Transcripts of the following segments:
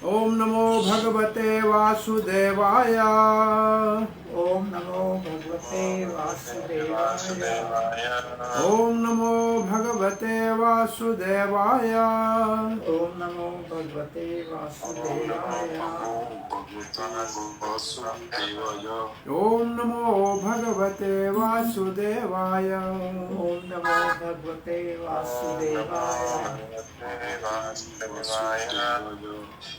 ओम नमो भगवते वासुदेवाय। ओम नमो भगवते वासुदेवाय। ओम नमो भगवते वासुदेवाय। ओम नमो भगवते वासुदेवाय। ओम नमो भगवते वासुदेवाय। ओम नमो भगवते वासुदेवाय।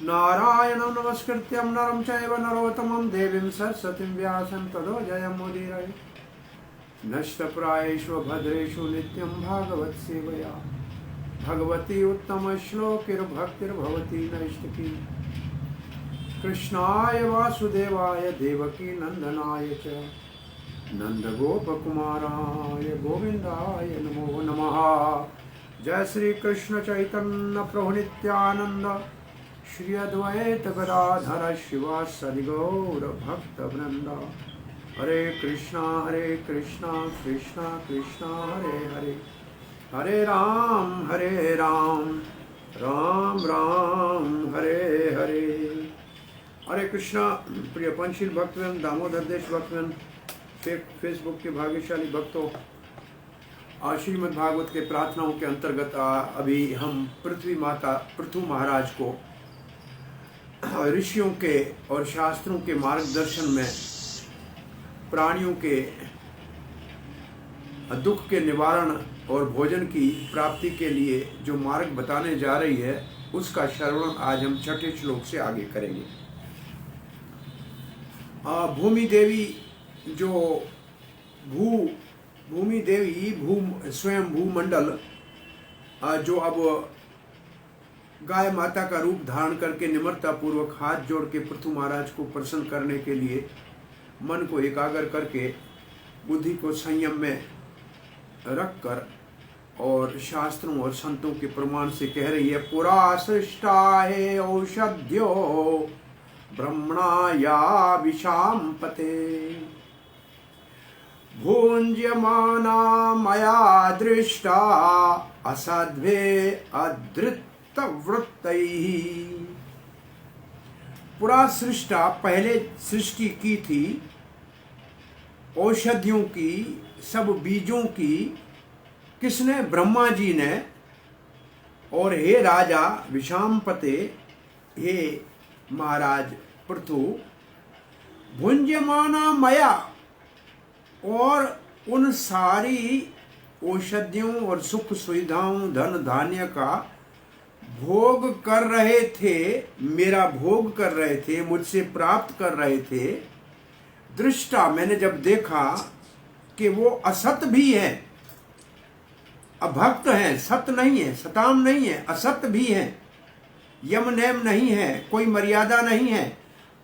नारायणं नमस्कृत्यं नरं चैव नरोत्तमं देवीं सरस्वतीं व्यासं ततो जयमुदीरये। नष्टप्रायेषु भद्रेषु नित्यं भागवत सेवया भगवती उत्तमश्लोकिर्भक्तिर्भवती नैष्टिकी। कृष्णाय वासुदेवाय देवकी नंदनाय च नंदगोपकुमाराय गोविंदाय नमो नमः। जय श्री कृष्ण चैतन्य प्रभु नित्यानंद श्री अद्वैत गदाधर शिवासदि गौर भक्त वृंद। हरे कृष्णा कृष्णा कृष्णा हरे हरे, हरे राम राम राम हरे हरे। हरे कृष्णा। प्रिय पंचशील भक्तवृंद, दामोदर देश भक्तवृंद, फेसबुक के भाग्यशाली भक्तों, श्रीमद् भागवत के प्रार्थनाओं के अंतर्गत अभी हम पृथ्वी माता पृथु महाराज को ऋषियों के और शास्त्रों के मार्गदर्शन में प्राणियों के दुख के निवारण और भोजन की प्राप्ति के लिए जो मार्ग बताने जा रही है, उसका श्रवण आज हम छठे श्लोक से आगे करेंगे। भूमि देवी जो भूमि देवी स्वयं भूमंडल जो अब गाय माता का रूप धारण करके निम्रता पूर्वक हाथ जोड़ के पृथु महाराज को प्रसन्न करने के लिए मन को एकाग्र करके बुद्धि को संयम में रखकर और शास्त्रों और संतों के प्रमाण से कह रही है, पुरा सृष्टा है औषध्यो ब्रह्मणा या विषाम पते भुंज्यमाना मया दृष्टा असाध्वे अधृतवृत्तैः। पुरा सृष्टा, पहले सृष्टि की थी, औषधियों की, सब बीजों की किसने? ब्रह्मा जी ने। और हे राजा विषामपते, हे महाराज पृथु, भुंज्यमाना मया, और उन सारी औषधियों और सुख सुविधाओं धन धान्य का भोग कर रहे थे, मेरा भोग कर रहे थे, मुझसे प्राप्त कर रहे थे। दृष्टा, मैंने जब देखा कि वो असत भी है, अभक्त है, सत नहीं है, सताम नहीं है, असत भी है, यम नेम नहीं है, कोई मर्यादा नहीं है,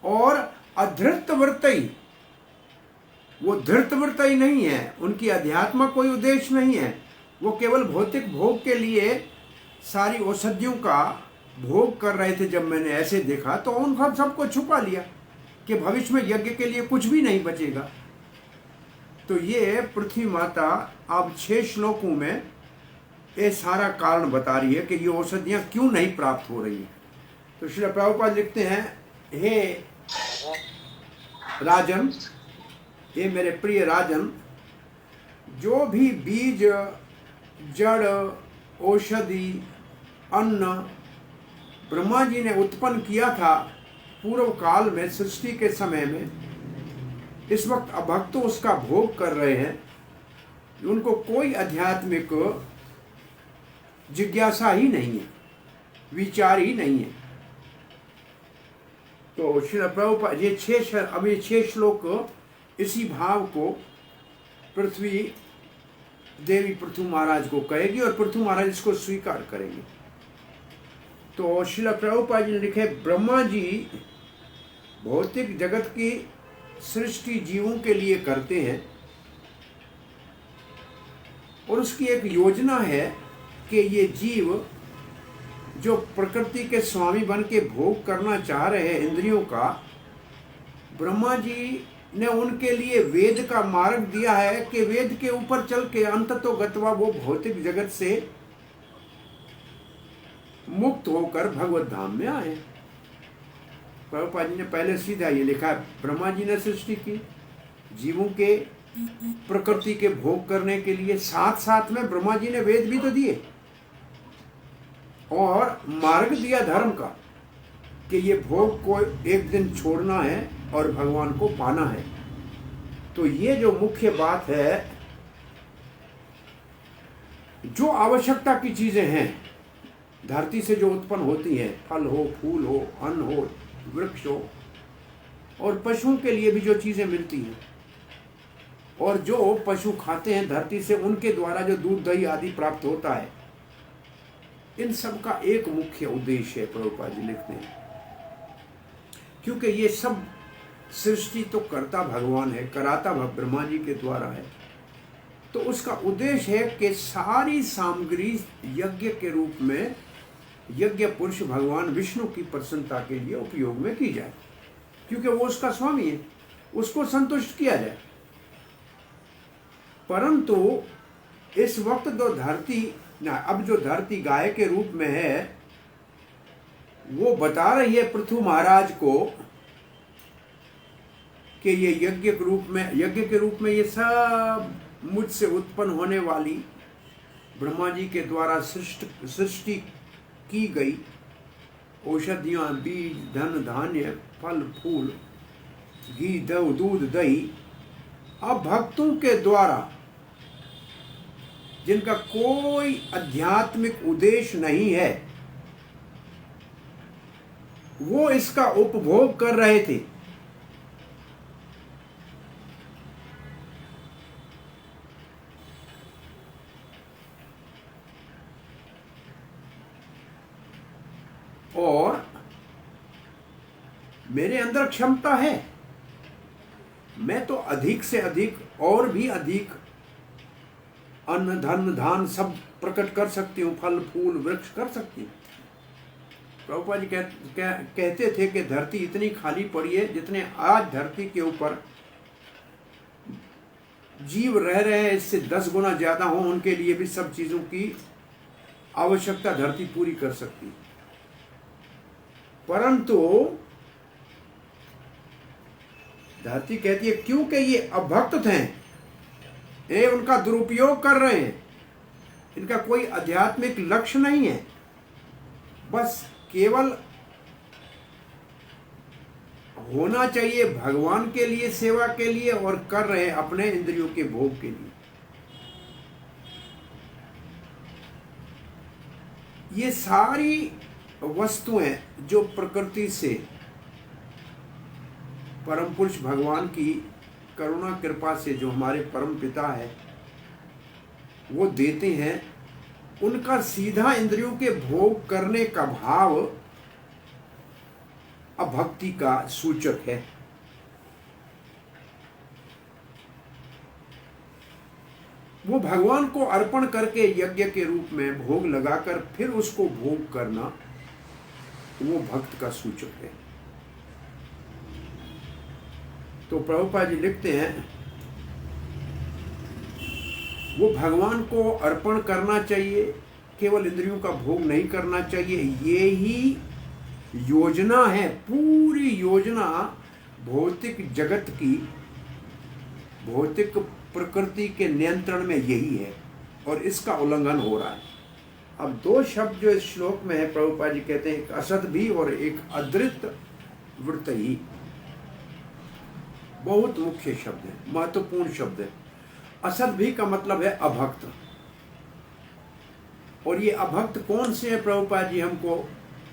और अधृतवृत्ति, वो धृतवृत्ति नहीं है, उनकी अध्यात्म कोई उद्देश्य नहीं है, वो केवल भौतिक भोग के लिए सारी औषधियों का भोग कर रहे थे। जब मैंने ऐसे देखा तो उन सबको छुपा लिया कि भविष्य में यज्ञ के लिए कुछ भी नहीं बचेगा। तो ये पृथ्वी माता अब 6 श्लोकों में ये सारा कारण बता रही है कि ये औषधियां क्यों नहीं प्राप्त हो रही हैं। तो श्री प्रभुपाद लिखते हैं, हे राजन, ये मेरे प्रिय राजन, जो भी बीज, जड़, औषधि, अन्न ब्रह्मा जी ने उत्पन्न किया था पूर्व काल में, सृष्टि के समय में, इस वक्त अभक्त उसका भोग कर रहे हैं। उनको कोई आध्यात्मिक जिज्ञासा ही नहीं है, विचार ही नहीं है। तो श्री प्रभुपाद ये 6 श्लोक इसी भाव को पृथ्वी देवी पृथु महाराज को कहेगी और पृथु महाराज इसको स्वीकार करेंगे। तो श्रील प्रभुपाद जी ने लिखे, ब्रह्मा जी भौतिक जगत की सृष्टि जीवों के लिए करते हैं और उसकी एक योजना है कि ये जीव जो प्रकृति के स्वामी बन के भोग करना चाह रहे हैं इंद्रियों का, ब्रह्मा जी ने उनके लिए वेद का मार्ग दिया है कि वेद के ऊपर चल के अंततो गत्वा वो भौतिक जगत से मुक्त होकर भगवत धाम में आए। प्रभुपाद जी ने पहले सीधा ये लिखा है, ब्रह्मा जी ने सृष्टि की जीवों के प्रकृति के भोग करने के लिए, साथ साथ में ब्रह्मा जी ने वेद भी तो दिए और मार्ग दिया धर्म का कि ये भोग को एक दिन छोड़ना है और भगवान को पाना है। तो ये जो मुख्य बात है, जो आवश्यकता की चीजें हैं धरती से जो उत्पन्न होती हैं, फल हो, फूल हो, अन्न हो, वृक्ष हो, और पशुओं के लिए भी जो चीजें मिलती हैं और जो पशु खाते हैं धरती से, उनके द्वारा जो दूध दही आदि प्राप्त होता है, इन सब का एक मुख्य उद्देश्य है, प्रभुपाद जी लिखते हैं। क्योंकि ये सब सृष्टि तो करता भगवान है, कराता ब्रह्मा जी के द्वारा है, तो उसका उद्देश्य है कि सारी सामग्री यज्ञ के रूप में यज्ञ पुरुष भगवान विष्णु की प्रसन्नता के लिए उपयोग में की जाए, क्योंकि वो उसका स्वामी है, उसको संतुष्ट किया जाए। परंतु इस वक्त जो धरती अब जो धरती गाय के रूप में है, वो बता रही है पृथु महाराज को कि ये यज्ञ के रूप में ये सब मुझसे उत्पन्न होने वाली ब्रह्मा जी के द्वारा सृष्टि की गई औषधियां, बीज, धन धान्य, फल फूल, घी, दूध दही, अब भक्तों के द्वारा जिनका कोई आध्यात्मिक उद्देश्य नहीं है, वो इसका उपभोग कर रहे थे। और मेरे अंदर क्षमता है, मैं तो अधिक से अधिक और भी अधिक अन्न धन धान सब प्रकट कर सकती हूँ, फल फूल वृक्ष कर सकती हूँ। प्रभुपाद जी कहते थे कि धरती इतनी खाली पड़ी है, जितने आज धरती के ऊपर जीव रह रहे हैं इससे 10 गुना ज्यादा हो, उनके लिए भी सब चीजों की आवश्यकता धरती पूरी कर सकती है। परंतु धरती कहती है क्योंकि ये अभक्त हैं, ये उनका दुरुपयोग कर रहे हैं, इनका कोई आध्यात्मिक लक्ष्य नहीं है, बस केवल होना चाहिए भगवान के लिए, सेवा के लिए, और कर रहे हैं अपने इंद्रियों के भोग के लिए। ये सारी वस्तुएं जो प्रकृति से परम पुरुष भगवान की करुणा कृपा से जो हमारे परम पिता है वो देते हैं, उनका सीधा इंद्रियों के भोग करने का भाव अभक्ति का सूचक है। वो भगवान को अर्पण करके यज्ञ के रूप में भोग लगाकर फिर उसको भोग करना, वो भक्त का सूचक है। तो प्रभुपाद जी लिखते हैं वो भगवान को अर्पण करना चाहिए, केवल इंद्रियों का भोग नहीं करना चाहिए। ये ही योजना है, पूरी योजना भौतिक जगत की, भौतिक प्रकृति के नियंत्रण में यही है, और इसका उल्लंघन हो रहा है। अब 2 शब्द जो इस श्लोक में है, प्रभुपाद जी कहते हैं एक असत भी और एक अदृत वृत्त ही, बहुत मुख्य शब्द है, महत्वपूर्ण शब्द है। असत भी का मतलब है अभक्त, और ये अभक्त कौन से हैं? प्रभुपाद जी हमको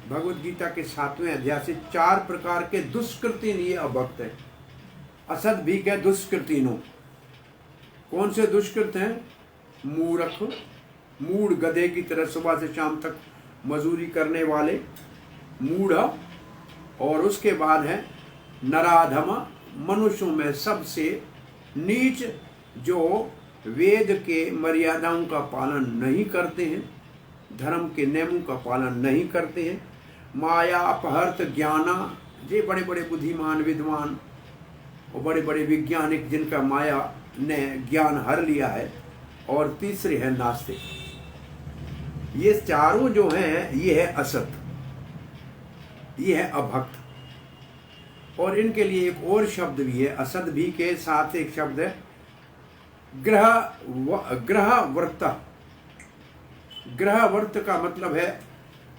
भगवद गीता के 7वें अध्याय से 4 प्रकार के दुष्कृतिन ये अभक्त है। असत भी क्या? दुष्कृतिनो। कौन से दुष्कृत हैं? मूर्ख, मूढ़, गधे की तरह सुबह से शाम तक मजूरी करने वाले मूढ़, और उसके बाद है नराधम, मनुष्यों में सबसे नीच, जो वेद के मर्यादाओं का पालन नहीं करते हैं, धर्म के नियमों का पालन नहीं करते हैं, माया अपहर्त ज्ञाना, ये बड़े बड़े बुद्धिमान विद्वान और बड़े बड़े वैज्ञानिक जिनका माया ने ज्ञान हर लिया है, और तीसरे है नास्तिक। ये चारों जो हैं ये है असत, ये है अभक्त। और इनके लिए एक और शब्द भी है, असद भी के साथ एक शब्द है ग्रहवर्ता। ग्रहवर्त का मतलब है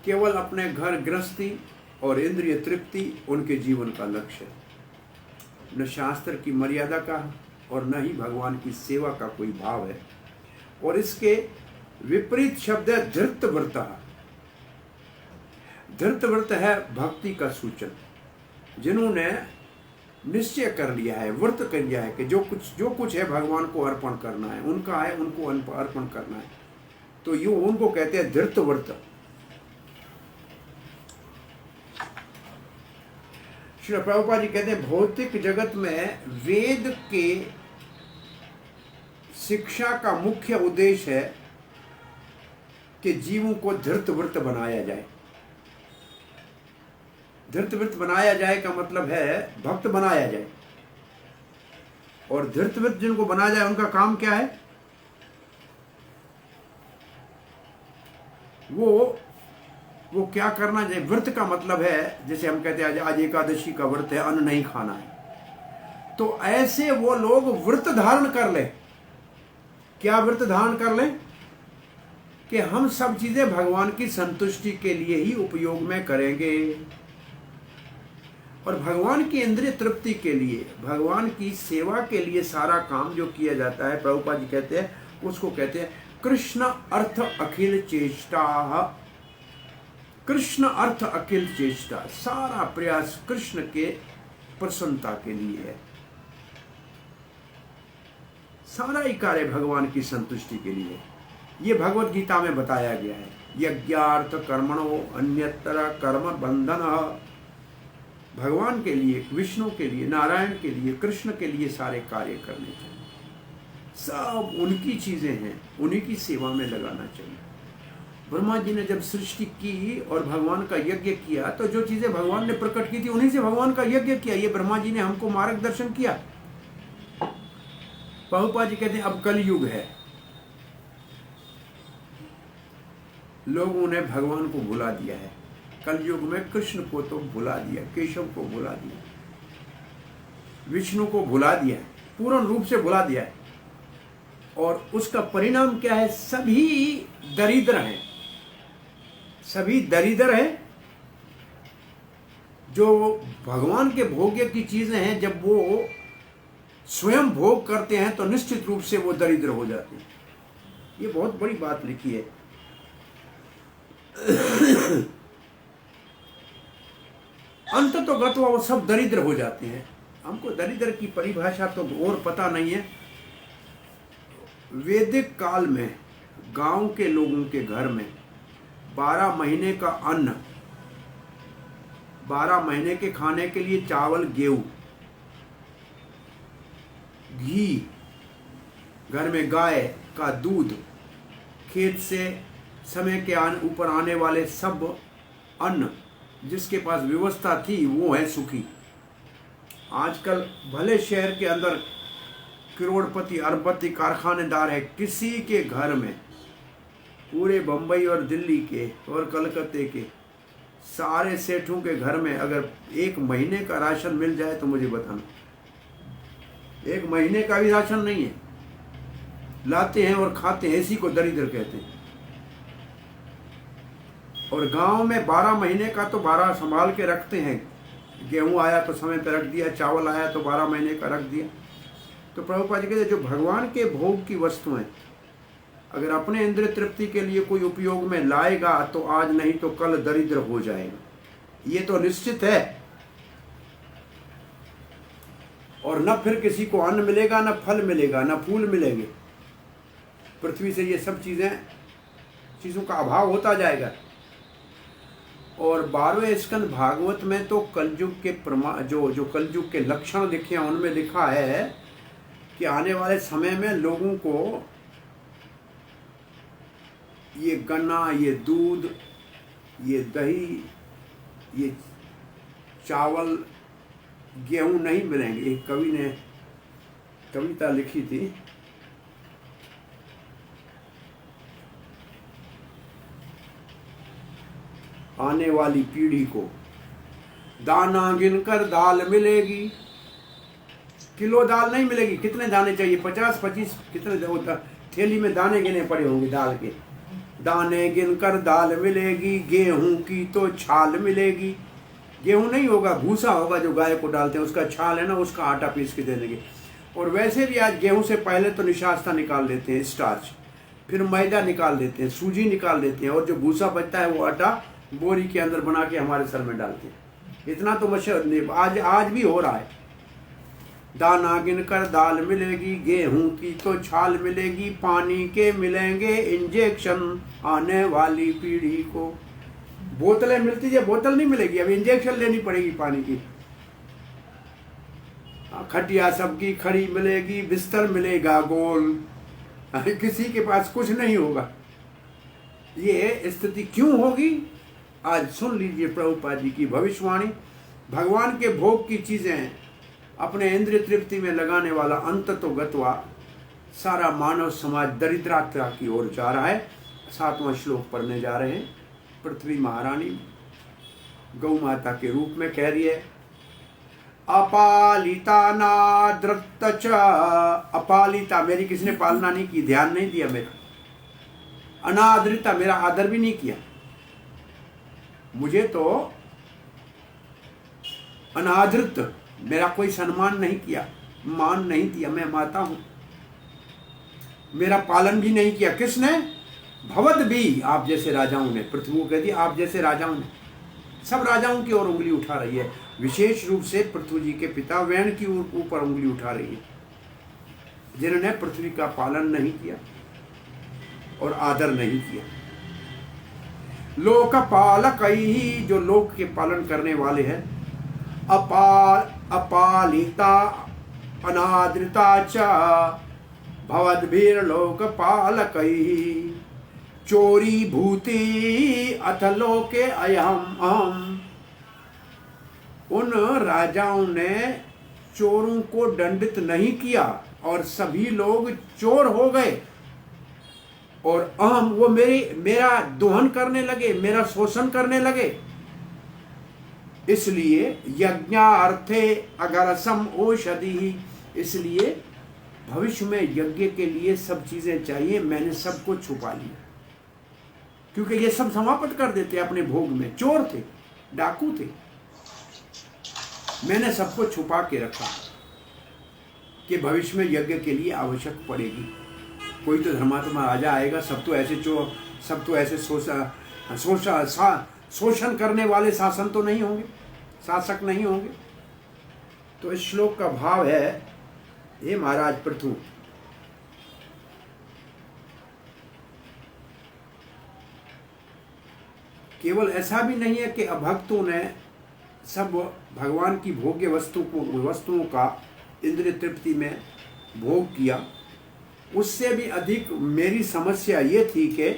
केवल अपने घर गृहस्थी और इंद्रिय तृप्ति उनके जीवन का लक्ष्य है, न शास्त्र की मर्यादा का और न ही भगवान की सेवा का कोई भाव है। और इसके विपरीत शब्द है धृतव्रता। धृतव्रत है भक्ति का सूचन, जिन्होंने निश्चय कर लिया है, व्रत कर लिया है कि जो कुछ है भगवान को अर्पण करना है, उनका है, उनको अर्पण करना है, तो यूं उनको कहते हैं धृतव्रत। श्री प्रभुपाद जी कहते हैं भौतिक जगत में वेद के शिक्षा का मुख्य उद्देश्य है कि जीवों को धृतव्रत बनाया जाए। धृतव्रत बनाया जाए का मतलब है भक्त बनाया जाए, और धृतव्रत जिनको बनाया जाए उनका काम क्या है? वो क्या करना चाहिए? व्रत का मतलब है, जैसे हम कहते हैं आज एकादशी का व्रत है, अन्न नहीं खाना है, तो ऐसे वो लोग व्रत धारण कर ले। क्या व्रत धारण कर ले? कि हम सब चीजें भगवान की संतुष्टि के लिए ही उपयोग में करेंगे, और भगवान की इंद्रिय तृप्ति के लिए, भगवान की सेवा के लिए सारा काम जो किया जाता है, प्रभुपाद जी कहते हैं उसको कहते हैं कृष्ण अर्थ अखिल चेष्टा। कृष्ण अर्थ अखिल चेष्टा, सारा प्रयास कृष्ण के प्रसन्नता के लिए है, सारा ही कार्य भगवान की संतुष्टि के लिए। ये भगवत गीता में बताया गया है, यज्ञार्थ कर्मणो अन्यत्र कर्म बंधन। भगवान के लिए, विष्णु के लिए, नारायण के लिए, कृष्ण के लिए सारे कार्य करने चाहिए, सब उनकी चीजें हैं, उन्हीं की सेवा में लगाना चाहिए। ब्रह्मा जी ने जब सृष्टि की और भगवान का यज्ञ किया, तो जो चीजें भगवान ने प्रकट की थी उन्हीं से भगवान का यज्ञ किया। ये ब्रह्मा जी ने हमको मार्गदर्शन किया। प्रभुपाद जी कहते हैं अब कलयुग है, लोगों ने भगवान को भुला दिया है। कलयुग में कृष्ण को तो भुला दिया, केशव को भुला दिया, विष्णु को भुला दिया, पूर्ण रूप से भुला दिया है। और उसका परिणाम क्या है? सभी दरिद्र हैं, सभी दरिद्र हैं। जो भगवान के भोग्य की चीजें हैं, जब वो स्वयं भोग करते हैं तो निश्चित रूप से वो दरिद्र हो जाते हैं। ये बहुत बड़ी बात लिखी है। अंत तो गत्वा वो सब दरिद्र हो जाते हैं। हमको दरिद्र की परिभाषा तो और पता नहीं है। वैदिक काल में गांव के लोगों के घर में 12 महीने का अन्न, 12 महीने के खाने के लिए चावल, गेहूं, घी, घर में गाय का दूध, खेत से समय के ऊपर आने वाले सब अन्न, जिसके पास व्यवस्था थी वो है सुखी। आजकल भले शहर के अंदर करोड़पति अरबपति कारखानेदार है, किसी के घर में, पूरे बम्बई और दिल्ली के और कलकत्ते के सारे सेठों के घर में अगर 1 महीने का राशन मिल जाए तो मुझे बताना। 1 महीने का भी राशन नहीं है, लाते हैं और खाते हैं, इसी को दरिद्र कहते हैं। और गांव में 12 महीने का तो 12 संभाल के रखते हैं। गेहूं आया तो समय पर रख दिया, चावल आया तो 12 महीने का रख दिया। तो प्रभुपाद जी कहते हैं जो भगवान के भोग की वस्तुएं अगर अपने इंद्रिय तृप्ति के लिए कोई उपयोग में लाएगा तो आज नहीं तो कल दरिद्र हो जाएगा, ये तो निश्चित है। और न फिर किसी को अन्न मिलेगा, न फल मिलेगा, न फूल मिलेंगे। पृथ्वी से ये सब चीजों का अभाव होता जाएगा। और 12वें स्कंद भागवत में तो कलयुग के जो कलयुग के लक्षण लिखे हैं उनमें लिखा है कि आने वाले समय में लोगों को ये गन्ना, ये दूध, ये दही, ये चावल, गेहूं नहीं मिलेंगे। एक कवि ने कविता लिखी थी, आने वाली पीढ़ी को दाना गिनकर दाल मिलेगी। किलो दाल नहीं मिलेगी, कितने दाने चाहिए, 50-25 कितने होता, थैली में दाने गिने पड़े होंगे दाल के। दाने गिनकर दाल मिलेगी, गेहूं की तो छाल मिलेगी। गेहूं नहीं होगा, भूसा होगा जो गाय को डालते हैं, उसका छाल है ना, उसका आटा पीस के दे देंगे। और वैसे भी आज गेहूं से पहले तो निशास्ता निकाल देते हैं, स्टार्च, फिर मैदा निकाल देते हैं, सूजी निकाल देते हैं, और जो भूसा बचता है वो आटा बोरी के अंदर बना के हमारे सर में डालते हैं। इतना तो मशहूर आज भी हो रहा है। दाना गिनकर दाल मिलेगी, गेहूं की तो छाल मिलेगी, पानी के मिलेंगे इंजेक्शन आने वाली पीढ़ी को। बोतलें मिलती है, बोतल नहीं मिलेगी, अब इंजेक्शन लेनी पड़ेगी पानी की। खटिया सबकी खड़ी मिलेगी, बिस्तर मिलेगा गोल, किसी के पास कुछ नहीं होगा। ये स्थिति क्यों होगी, आज सुन लीजिए प्रभुपाद जी की भविष्यवाणी। भगवान के भोग की चीजें अपने इंद्रिय तृप्ति में लगाने वाला अंत तो गत्वा सारा मानव समाज दरिद्रता की ओर जा रहा है। 7वां श्लोक पढ़ने जा रहे हैं। पृथ्वी महारानी गौ माता के रूप में कह रही है, अपालिता नाद्रत च, अपालिता मेरी किसने पालना नहीं की, ध्यान नहीं दिया मेरा, अनादृता मेरा आदर भी नहीं किया, मुझे तो अनादृत मेरा कोई सम्मान नहीं किया, मान नहीं दिया, मैं माता हूं, मेरा पालन भी नहीं किया। किसने, भवद भी, आप जैसे राजाओं ने, पृथ्वी को कह दिया आप जैसे राजाओं ने। सब राजाओं की ओर उंगली उठा रही है, विशेष रूप से पृथ्वी जी के पिता वैन की ऊपर उंगली उठा रही है, जिन्होंने पृथ्वी का पालन नहीं किया और आदर नहीं किया। लोकपालक ही, जो लोक के पालन करने वाले हैं, अपालिता अनादृता च भवद्भिर लोकपालक, चोरी भूति अथ लोके अयम अहम। उन राजाओं ने चोरों को दंडित नहीं किया और सभी लोग चोर हो गए, और अहम वो मेरा दोहन करने लगे, मेरा शोषण करने लगे। इसलिए यज्ञार्थे अगरसम औषधि, इसलिए भविष्य में यज्ञ के लिए सब चीजें चाहिए, मैंने सबको छुपा लिया, क्योंकि ये सब समाप्त कर देते अपने भोग में, चोर थे, डाकू थे, मैंने सबको छुपा के रखा कि भविष्य में यज्ञ के लिए आवश्यक पड़ेगी। कोई तो धर्मात्मा राजा आएगा, सब तो ऐसे चोर, सब तो ऐसे शोषण करने वाले शासन तो नहीं होंगे, शासक नहीं होंगे। तो इस श्लोक का भाव है, हे महाराज पृथु, केवल ऐसा भी नहीं है कि अभक्तों ने सब भगवान की भोग्य वस्तुओं का इंद्रिय तृप्ति में भोग किया, उससे भी अधिक मेरी समस्या ये थी कि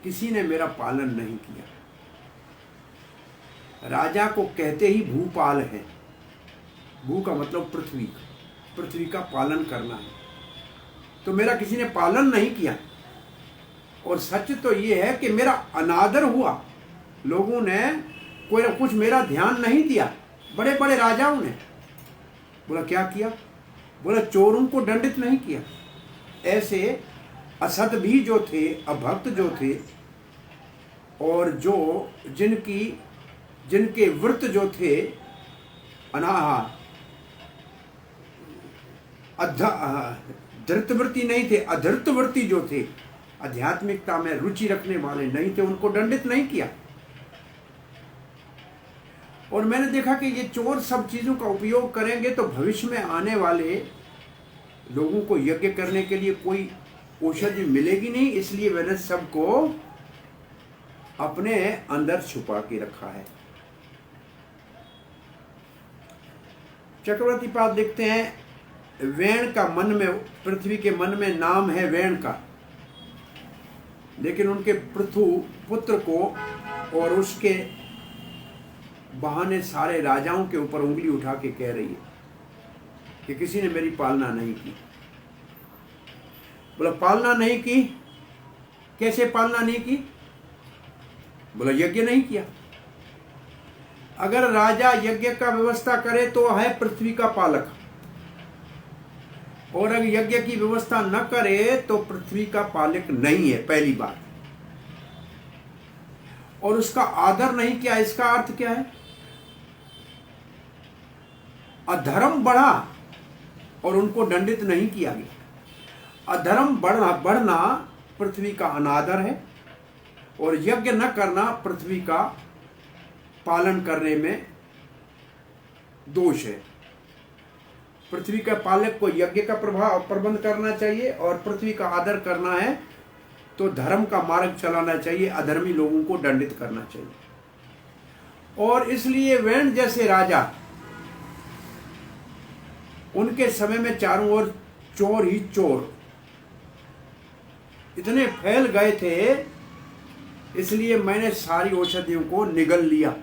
किसी ने मेरा पालन नहीं किया। राजा को कहते ही भूपाल है, भू का मतलब पृथ्वी का पालन करना है, तो मेरा किसी ने पालन नहीं किया। और सच तो ये है कि मेरा अनादर हुआ, लोगों ने कोई ना कुछ मेरा ध्यान नहीं दिया। बड़े बड़े राजाओं ने बोला क्या किया, बोला चोरों को दंडित नहीं किया। ऐसे असद भी जो थे, अभक्त जो थे, और जो जिनके व्रत जो थे धृतवृत्ति नहीं थे, अधृतवृत्ति जो थे, आध्यात्मिकता में रुचि रखने वाले नहीं थे, उनको दंडित नहीं किया। और मैंने देखा कि ये चोर सब चीजों का उपयोग करेंगे तो भविष्य में आने वाले लोगों को यज्ञ करने के लिए कोई औषधि मिलेगी नहीं, इसलिए मैंने सबको अपने अंदर छुपा के रखा है। चक्रवर्ती पाद देखते हैं, वैन का मन में, पृथ्वी के मन में नाम है वैन का, लेकिन उनके पृथु पुत्र को और उसके बहाने सारे राजाओं के ऊपर उंगली उठा के कह रही है कि किसी ने मेरी पालना नहीं की। बोला पालना नहीं की, कैसे पालना नहीं की? बोला यज्ञ नहीं किया। अगर राजा यज्ञ का व्यवस्था करे तो है पृथ्वी का पालक, और अगर यज्ञ की व्यवस्था न करे तो पृथ्वी का पालक नहीं है, पहली बात। और उसका आदर नहीं किया, इसका अर्थ क्या है? अधर्म बढ़ा और उनको दंडित नहीं किया गया। अधर्म बढ़ना पृथ्वी का अनादर है, और यज्ञ न करना पृथ्वी का पालन करने में दोष है। पृथ्वी का पालक को यज्ञ का प्रबंध करना चाहिए, और पृथ्वी का आदर करना है तो धर्म का मार्ग चलाना चाहिए, अधर्मी लोगों को दंडित करना चाहिए। और इसलिए वेण जैसे राजा, उनके समय में चारों ओर चोर ही चोर इतने फैल गए थे, इसलिए मैंने सारी औषधियों को निगल लिया।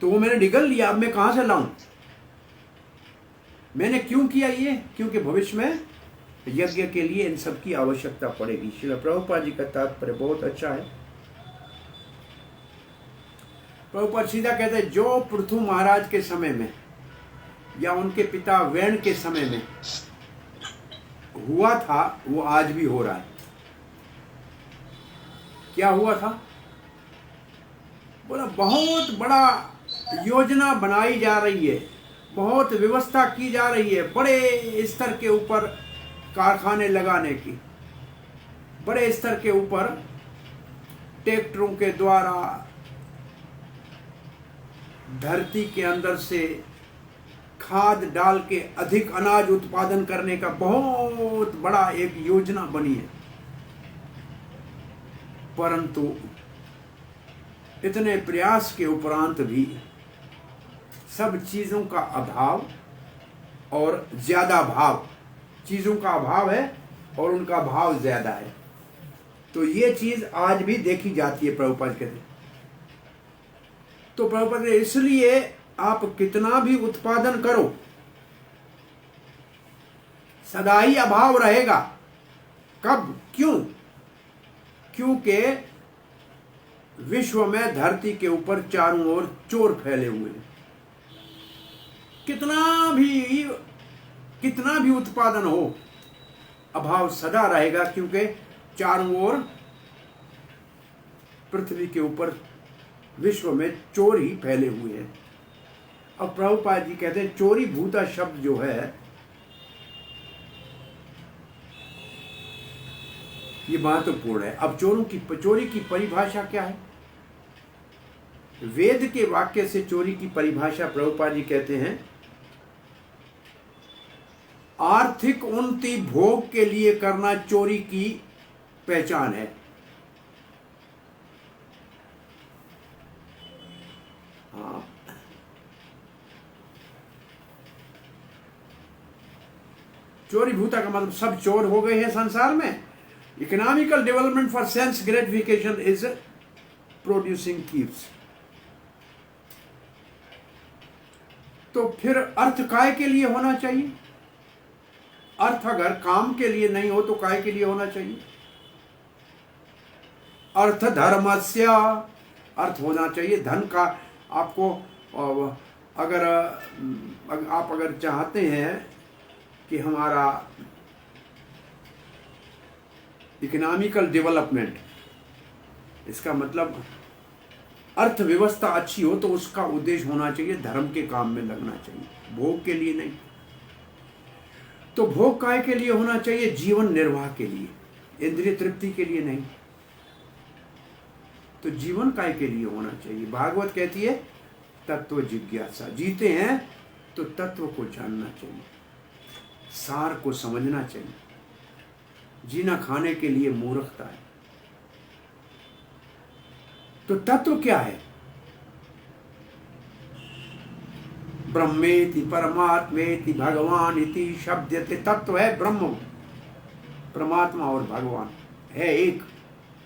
तो वो मैंने निगल लिया, अब मैं कहां से लाऊं? मैंने क्यों किया ये? क्योंकि भविष्य में यज्ञ के लिए इन सब की आवश्यकता पड़ेगी। श्रील प्रभुपाद जी का तात्पर्य बहुत अच्छा है। प्रभुपाद सीधा कहते हैं, जो पृथु महाराज के समय में या उनके पिता वेण के समय में हुआ था, वो आज भी हो रहा है। क्या हुआ था? बोला बहुत बड़ा योजना बनाई जा रही है, बहुत व्यवस्था की जा रही है, बड़े स्तर के ऊपर कारखाने लगाने की, बड़े स्तर के ऊपर ट्रैक्टरों के द्वारा धरती के अंदर से खाद डाल के अधिक अनाज उत्पादन करने का बहुत बड़ा एक योजना बनी है। परंतु इतने प्रयास के उपरांत भी सब चीजों का अभाव और ज्यादा भाव, चीजों का अभाव है और उनका भाव ज्यादा है। तो ये चीज आज भी देखी जाती है। प्रभुपाद कहते हैं, तो प्रभुपाद इसलिए आप कितना भी उत्पादन करो, सदा ही अभाव रहेगा। कब? क्यों? क्योंकि विश्व में धरती के ऊपर चारों ओर चोर फैले हुए हैं। कितना भी उत्पादन हो, अभाव सदा रहेगा, क्योंकि चारों ओर पृथ्वी के ऊपर विश्व में चोर ही फैले हुए हैं। अब प्रभुपाद जी कहते हैं, चोरी भूता शब्द जो है ये महत्वपूर्ण है। अब चोरी की परिभाषा क्या है? वेद के वाक्य से चोरी की परिभाषा प्रभुपाद जी कहते हैं, आर्थिक उन्नति भोग के लिए करना चोरी की पहचान है। हाँ, चोरी भूता का मतलब सब चोर हो गए हैं संसार में। Economical development for sense gratification is producing thieves. तो फिर अर्थ काय के लिए होना चाहिए? अर्थ अगर काम के लिए नहीं हो तो काय के लिए होना चाहिए? अर्थ धर्मस्य, अर्थ होना चाहिए धन का। आपको अगर आप अगर चाहते हैं कि हमारा इकोनॉमिकल डेवलपमेंट, इसका मतलब अर्थव्यवस्था अच्छी हो, तो उसका उद्देश्य होना चाहिए धर्म के काम में लगना चाहिए, भोग के लिए नहीं। तो भोग काय के लिए होना चाहिए? जीवन निर्वाह के लिए, इंद्रिय तृप्ति के लिए नहीं। तो जीवन काय के लिए होना चाहिए? भागवत कहती है तत्व जिज्ञासा। जीते हैं तो तत्व को जानना चाहिए, सार को समझना चाहिए। जीना खाने के लिए मूर्खता है। तो तत्व क्या है? ब्रह्मेति परमात्मेति भगवान इति शब्दते। तत्व है ब्रह्म, परमात्मा और भगवान है एक,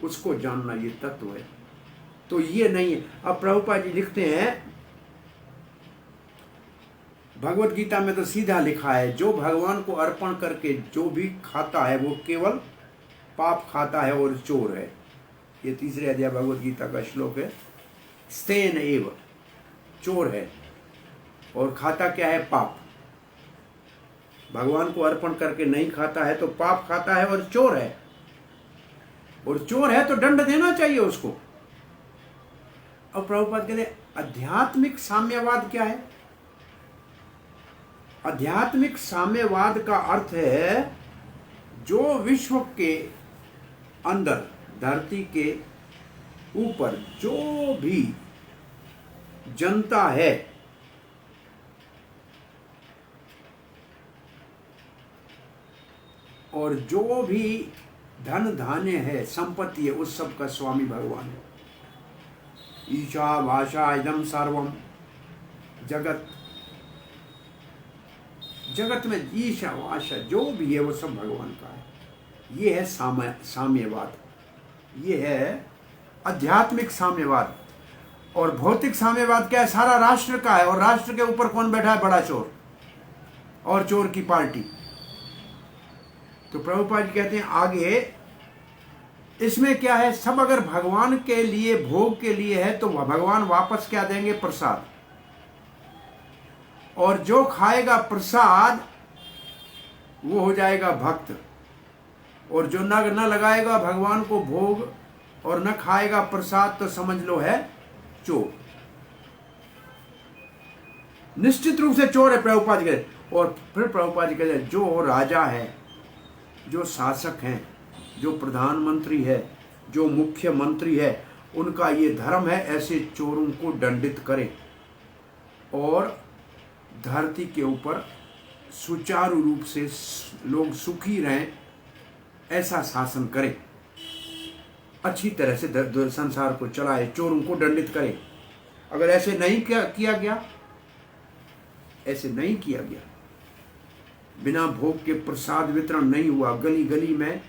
उसको जानना ये तत्व है। तो ये नहीं है। अब प्रभुपाद जी लिखते हैं, भगवत गीता में तो सीधा लिखा है, जो भगवान को अर्पण करके जो भी खाता है वो केवल पाप खाता है और चोर है। ये 3रे अध्याय भगवत गीता का श्लोक है। स्तेन एव, चोर है और खाता क्या है? पाप। भगवान को अर्पण करके नहीं खाता है तो पाप खाता है और चोर है। और चोर है तो दंड देना चाहिए उसको। और प्रभुपाद कहते हैं आध्यात्मिक साम्यवाद क्या है? आध्यात्मिक साम्यवाद का अर्थ है जो विश्व के अंदर, धरती के ऊपर जो भी जनता है, और जो भी धन धान्य है, संपत्ति है, उस सब का स्वामी भगवान है। ईशा भाषा इदम सर्वम जगत, जगत में ईशा भाषा जो भी है वो सब भगवान का है। ये है साम्यवाद, ये है आध्यात्मिक साम्यवाद। और भौतिक साम्यवाद क्या है? सारा राष्ट्र का है और राष्ट्र के ऊपर कौन बैठा है? बड़ा चोर और चोर की पार्टी। तो प्रभुपाद जी कहते हैं आगे इसमें क्या है? सब अगर भगवान के लिए, भोग के लिए है तो भगवान वापस क्या देंगे? प्रसाद। और जो खाएगा प्रसाद वो हो जाएगा भक्त, और जो न लगाएगा भगवान को भोग और न खाएगा प्रसाद तो समझ लो है चोर। निश्चित रूप से चोर है प्रभुपाद जी कहते। और फिर प्रभुपाद जी कहते जो राजा है, जो शासक हैं, जो प्रधानमंत्री है, जो मुख्यमंत्री है, उनका ये धर्म है ऐसे चोरों को दंडित करे और धरती के ऊपर सुचारू रूप से लोग सुखी रहें, ऐसा शासन करे, अच्छी तरह से संसार को चलाए, चोरों को दंडित करे। अगर ऐसे नहीं किया गया, ऐसे नहीं किया गया, बिना भोग के प्रसाद वितरण नहीं हुआ, गली गली में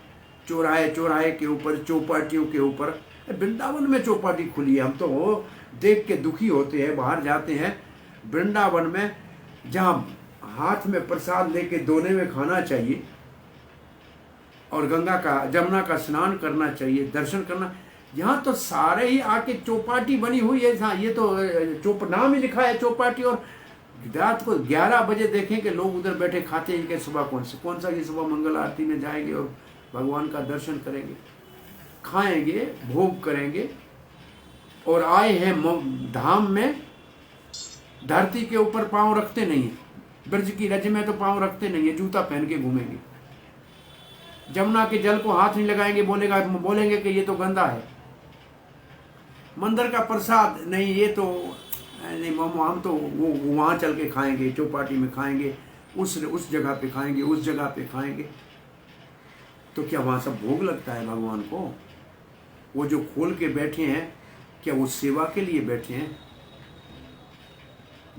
चौराहे के ऊपर, चौपाटियों के ऊपर, वृंदावन में चौपाटी खुली है। हम तो देख के दुखी होते हैं, बाहर जाते हैं वृंदावन में जहाँ हाथ में प्रसाद लेके दोने में खाना चाहिए और जमुना का स्नान करना चाहिए, दर्शन करना। यहाँ तो सारे ही आके चौपाटी बनी हुई है। ये तो नाम ही लिखा है चौपाटी, और रात को 11 बजे देखें कि लोग उधर बैठे खाते हैं कि सुबह कौन सा ये सुबह मंगल आरती में जाएंगे और भगवान का दर्शन करेंगे, खाएंगे, भोग करेंगे। और आए हैं धाम में, धरती के ऊपर पांव रखते नहीं है, ब्रज की रज में तो पांव रखते नहीं है, जूता पहन के घूमेंगे। जमुना के जल को हाथ नहीं लगाएंगे, बोलेंगे कि ये तो गंदा है। मंदिर का प्रसाद नहीं, ये तो नहीं, हम तो वो वहाँ चल के खाएंगे, चौपाटी में खाएंगे, उस जगह पे खाएंगे, उस जगह पे खाएंगे। तो क्या वहाँ सब भोग लगता है भगवान को? वो जो खोल के बैठे हैं, क्या वो सेवा के लिए बैठे हैं?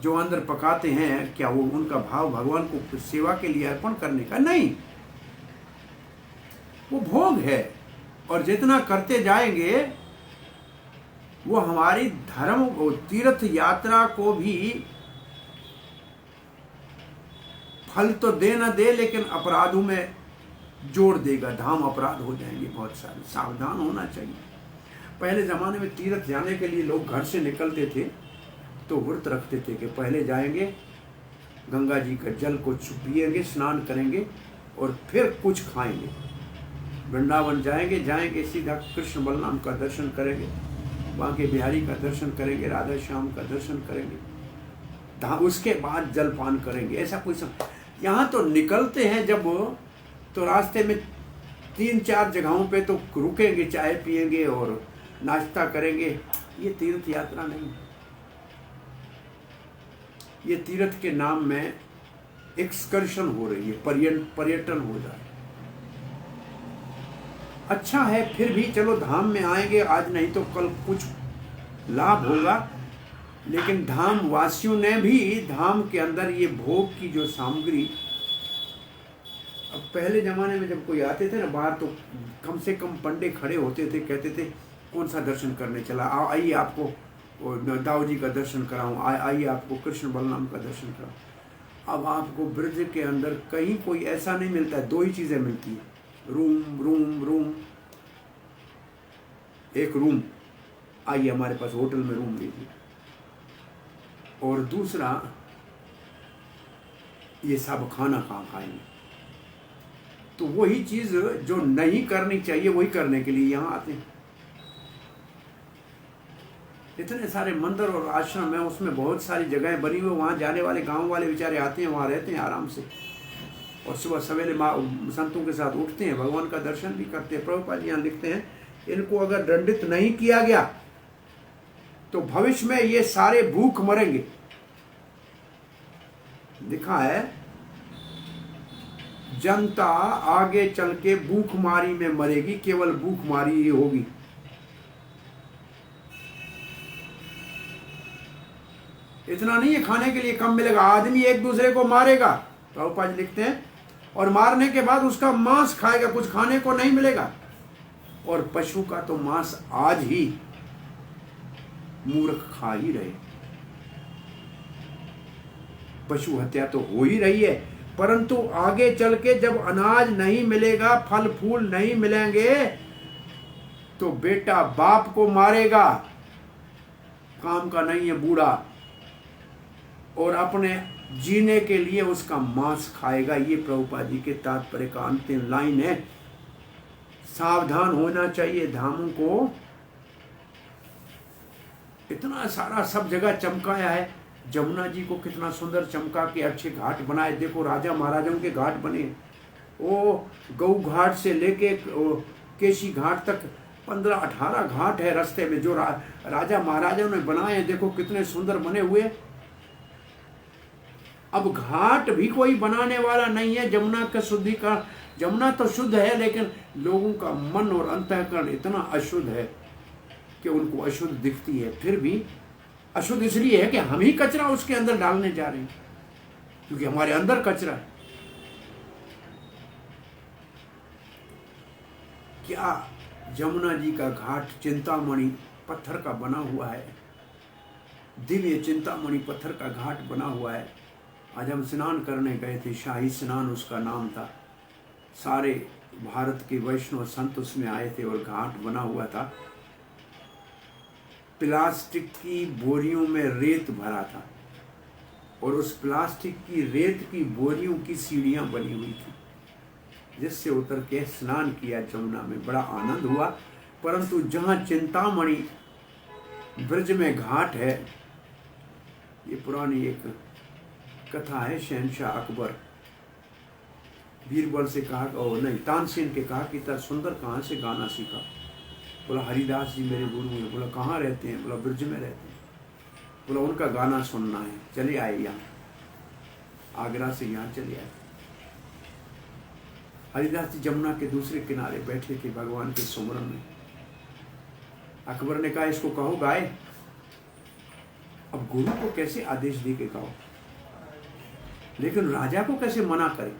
जो अंदर पकाते हैं, क्या वो उनका भाव भगवान को सेवा के लिए अर्पण करने का? नहीं, वो भोग है। और जितना करते जाएंगे वो हमारी धर्म तीर्थ यात्रा को भी फल तो दे न दे, लेकिन अपराधों में जोड़ देगा। धाम अपराध हो जाएंगे बहुत सारे, सावधान होना चाहिए। पहले ज़माने में तीर्थ जाने के लिए लोग घर से निकलते थे तो व्रत रखते थे कि पहले जाएंगे, गंगा जी का जल को पिएंगे, स्नान करेंगे और फिर कुछ खाएंगे। वृंदावन जाएंगे सीधा कृष्ण बलराम का दर्शन करेंगे, वहाँ के बिहारी का दर्शन करेंगे, राधा श्याम का दर्शन करेंगे, उसके बाद जलपान करेंगे। ऐसा कोई यहाँ तो निकलते हैं जब, तो रास्ते में 3-4 जगहों पे तो रुकेंगे, चाय पिएंगे और नाश्ता करेंगे। ये तीर्थ यात्रा नहीं, ये तीर्थ के नाम में एक्सकर्शन हो रही है, पर्यटन हो रहा है। अच्छा है, फिर भी चलो धाम में आएंगे, आज नहीं तो कल कुछ लाभ होगा। लेकिन धाम वासियों ने भी धाम के अंदर ये भोग की जो सामग्री, अब पहले जमाने में जब कोई आते थे ना बाहर, तो कम से कम पंडे खड़े होते थे, कहते थे कौन सा दर्शन करने चला, आइए आपको दाऊ जी का दर्शन कराऊं, आइए आपको कृष्ण बलराम का दर्शन कराऊं। अब आपको ब्रज के अंदर कहीं कोई ऐसा नहीं मिलता है, दो ही चीजें मिलती है, रूम रूम रूम। एक रूम, आइए हमारे पास होटल में रूम लीजिए, और दूसरा ये सब खाना कहाँ खाएंगे। तो वही चीज जो नहीं करनी चाहिए वही करने के लिए यहाँ आते हैं। इतने सारे मंदिर और आश्रम है, उसमें बहुत सारी जगहें बनी हुई, वहाँ जाने वाले गांव वाले बेचारे आते हैं, वहाँ रहते हैं आराम से, और सुबह सवेरे संतों के साथ उठते हैं, भगवान का दर्शन भी करते हैं। प्रभुपाद जी यहाँ लिखते हैं, इनको अगर दंडित नहीं किया गया तो भविष्य में ये सारे भूख मरेंगे। लिखा है, जनता आगे चल के भूखमारी में मरेगी, केवल भूखमारी ही होगी। इतना नहीं है खाने के लिए कम मिलेगा, आदमी एक दूसरे को मारेगा, प्रभुपाद जी लिखते हैं, और मारने के बाद उसका मांस खाएगा, कुछ खाने को नहीं मिलेगा। और पशु का तो मांस आज ही मूर्ख खा ही रहे, पशु हत्या तो हो ही रही है, परंतु आगे चल के जब अनाज नहीं मिलेगा, फल फूल नहीं मिलेंगे, तो बेटा बाप को मारेगा, काम का नहीं है बूढ़ा, और अपने जीने के लिए उसका मांस खाएगा। ये प्रभुपाद जी के तात्पर्य का अंतिम लाइन है। सावधान होना चाहिए धामों को। इतना सारा सब जगह चमकाया है, जमुना जी को कितना सुंदर चमका के अच्छे घाट बनाए। देखो राजा महाराजाओं के घाट बने, वो गऊ घाट से लेके केशी घाट तक 15-18 घाट है रास्ते में, जो राजा महाराजाओं ने बनाए हैं। देखो कितने सुंदर बने हुए। अब घाट भी कोई बनाने वाला नहीं है। जमुना का शुद्धि का, जमुना तो शुद्ध है, लेकिन लोगों का मन और अंतःकरण इतना अशुद्ध है कि उनको अशुद्ध दिखती है। फिर भी अशुद्ध इसलिए है कि हम ही कचरा उसके अंदर डालने जा रहे हैं, क्योंकि हमारे अंदर कचरा है। क्या जमुना जी का घाट चिंतामणि पत्थर का बना हुआ है, दिव्य चिंतामणि पत्थर का घाट बना हुआ है। आज हम स्नान करने गए थे, शाही स्नान उसका नाम था। सारे भारत के वैष्णव संत उसमें आए थे, और घाट बना हुआ था। प्लास्टिक की बोरियों में रेत भरा था, और उस प्लास्टिक की रेत की बोरियों की सीढ़ियां बनी हुई थी, जिससे उतर के स्नान किया जमुना में। बड़ा आनंद हुआ। परंतु जहां चिंतामणि ब्रज में घाट है, ये पुरानी एक कथा है। शहंशाह अकबर बीरबल से कहा, और नहीं, तानसेन के कहा कि इतना सुंदर कहाँ से गाना सीखा। बोला हरिदास जी मेरे गुरु हैं। बोला कहाँ रहते हैं? बोला ब्रज में रहते हैं। बोला उनका गाना सुनना है। चले आए यहाँ, आगरा से यहाँ चले आए। हरिदास जी जमुना के दूसरे किनारे बैठे थे भगवान के सुमरन में। अकबर ने कहा इसको कहो गाए। अब गुरु को कैसे आदेश दे के गाओ, लेकिन राजा को कैसे मना करे?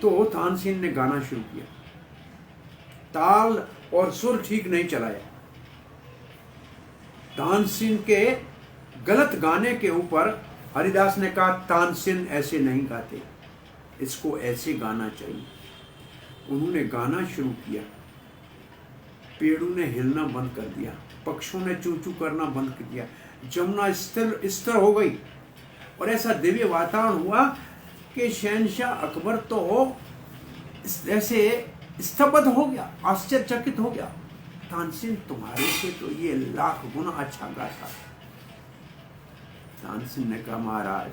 तो तानसेन ने गाना शुरू किया। ताल और सुर ठीक नहीं चलाया। तानसेन के गलत गाने के ऊपर हरिदास ने कहा तानसेन ऐसे नहीं गाते, इसको ऐसे गाना चाहिए। उन्होंने गाना शुरू किया। पेड़ों ने हिलना बंद कर दिया, पक्षियों ने चू चू करना बंद कर दिया। जमुना स्थिर हो गई, और ऐसा दिव्य वातावरण हुआ कि शहंशाह अकबर तो ऐसे स्तब्ध हो गया, आश्चर्यचकित हो गया। तानसेन तुम्हारे से तो ये लाख गुना अच्छा गाता। तानसेन ने कहा महाराज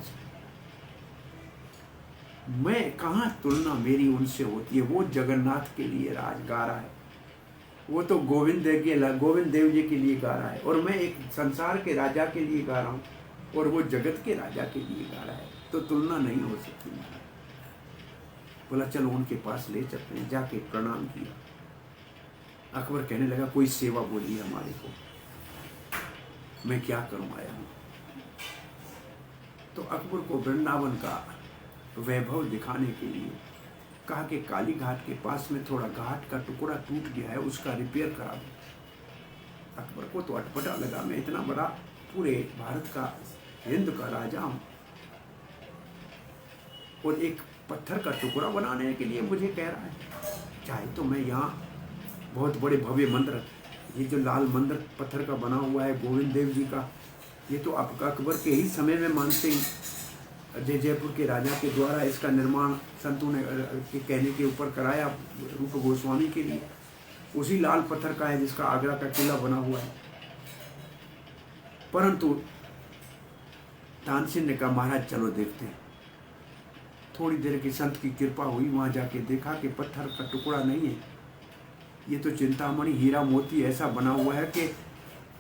मैं कहाँ तुलना मेरी उनसे होती है। वो जगन्नाथ के लिए राज गा रहा है, वो तो गोविंद देव जी के लिए गा रहा है, और मैं एक संसार के राजा के लिए गा रहा हूँ, और वो जगत के राजा के लिए गा रहा है। तो तुलना नहीं हो सकती महाराज। बोला चलो उनके पास ले चलते हैं। जाके प्रणाम किया। अकबर कहने लगा कोई सेवा बोलिए हमारे को, मैं क्या करूं आया हूं। तो अकबर को वृंदावन का वैभव दिखाने के लिए कहा कि काली घाट के पास में थोड़ा घाट का टुकड़ा टूट गया है, उसका रिपेयर करा दो। अकबर को तो अटपटा लगा, मैं इतना बड़ा पूरे भारत का, हिंद का राजा हूं, और एक पत्थर का टुकड़ा बनाने के लिए मुझे कह रहा है। चाहे तो मैं यहाँ बहुत बड़े भव्य मंदिर, ये जो लाल मंदिर पत्थर का बना हुआ है गोविंद देव जी का, ये तो अकबर के ही समय में मानसिंह जयपुर के राजा के द्वारा इसका निर्माण संतों ने के कहने के ऊपर कराया रूप गोस्वामी के लिए। उसी लाल पत्थर का है जिसका आगरा का किला बना हुआ है। परंतु तानसेन ने कहा महाराज चलो देखते हैं। थोड़ी देर की संत की कृपा हुई, वहां जाके देखा कि पत्थर का टुकड़ा नहीं है, ये तो चिंतामणि हीरा मोती ऐसा बना हुआ है कि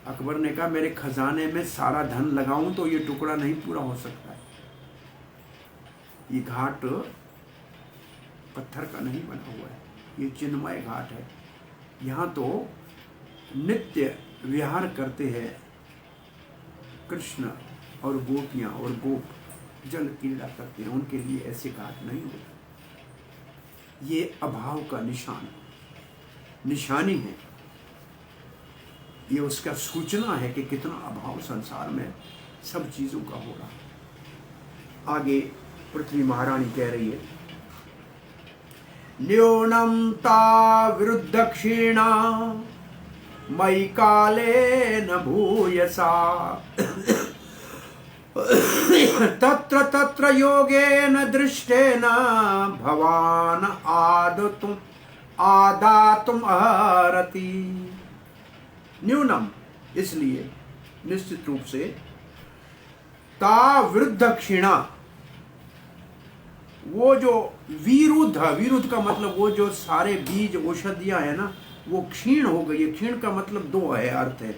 अकबर ने कहा मेरे खजाने में सारा धन लगाऊं तो ये टुकड़ा नहीं पूरा हो सकता है। ये घाट पत्थर का नहीं बना हुआ है, ये चिन्मय घाट है। यहाँ तो नित्य विहार करते हैं कृष्ण और गोपियाँ और गोप जल क्रीड़ा करते हैं, उनके लिए ऐसे घाट नहीं होते। ये अभाव का निशानी है, ये उसका सूचना है कि कितना अभाव संसार में सब चीजों का हो रहा है। आगे पृथ्वी महारानी कह रही है न्यूनम ता विरुद्ध क्षीणा मयि काले न भूयसा तत्र तत्र योगेन दृष्टेन भवान आदातुम अर्हति। न्यूनम इसलिए निश्चित रूप से ता विरुद्ध क्षीणा, वो जो विरुद्ध का मतलब वो जो सारे बीज औषधियां है ना वो क्षीण हो गई है। क्षीण का मतलब दो है अर्थ है।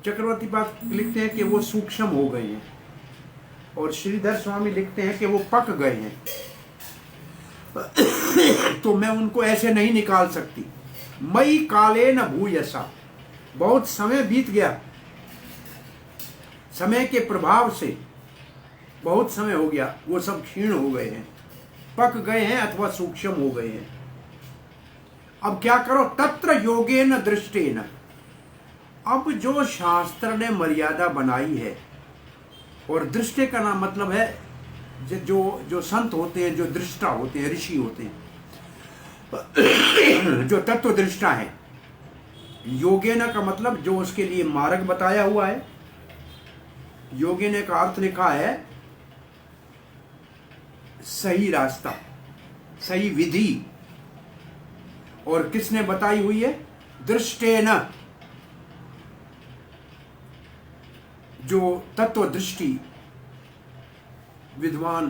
चक्रवर्ती पाद लिखते हैं कि वो सूक्ष्म हो गए हैं और श्रीधर स्वामी लिखते हैं कि वो पक गए हैं। तो मैं उनको ऐसे नहीं निकाल सकती। मई काले न भूयसा, बहुत समय बीत गया, समय के प्रभाव से बहुत समय हो गया, वो सब क्षीण हो गए हैं, पक गए हैं अथवा सूक्ष्म हो गए हैं। अब क्या करो, तत्र योगेन दृष्टेन, अब जो शास्त्र ने मर्यादा बनाई है, और दृष्टि का नाम मतलब है जो संत होते हैं, जो दृष्टा होते हैं, ऋषि होते हैं, जो तत्व दृष्टा है। योगेन का मतलब जो उसके लिए मार्ग बताया हुआ है। योगेन का अर्थ लिखा है सही रास्ता, सही विधि। और किसने बताई हुई है? दृष्टेन, जो तत्व दृष्टि विद्वान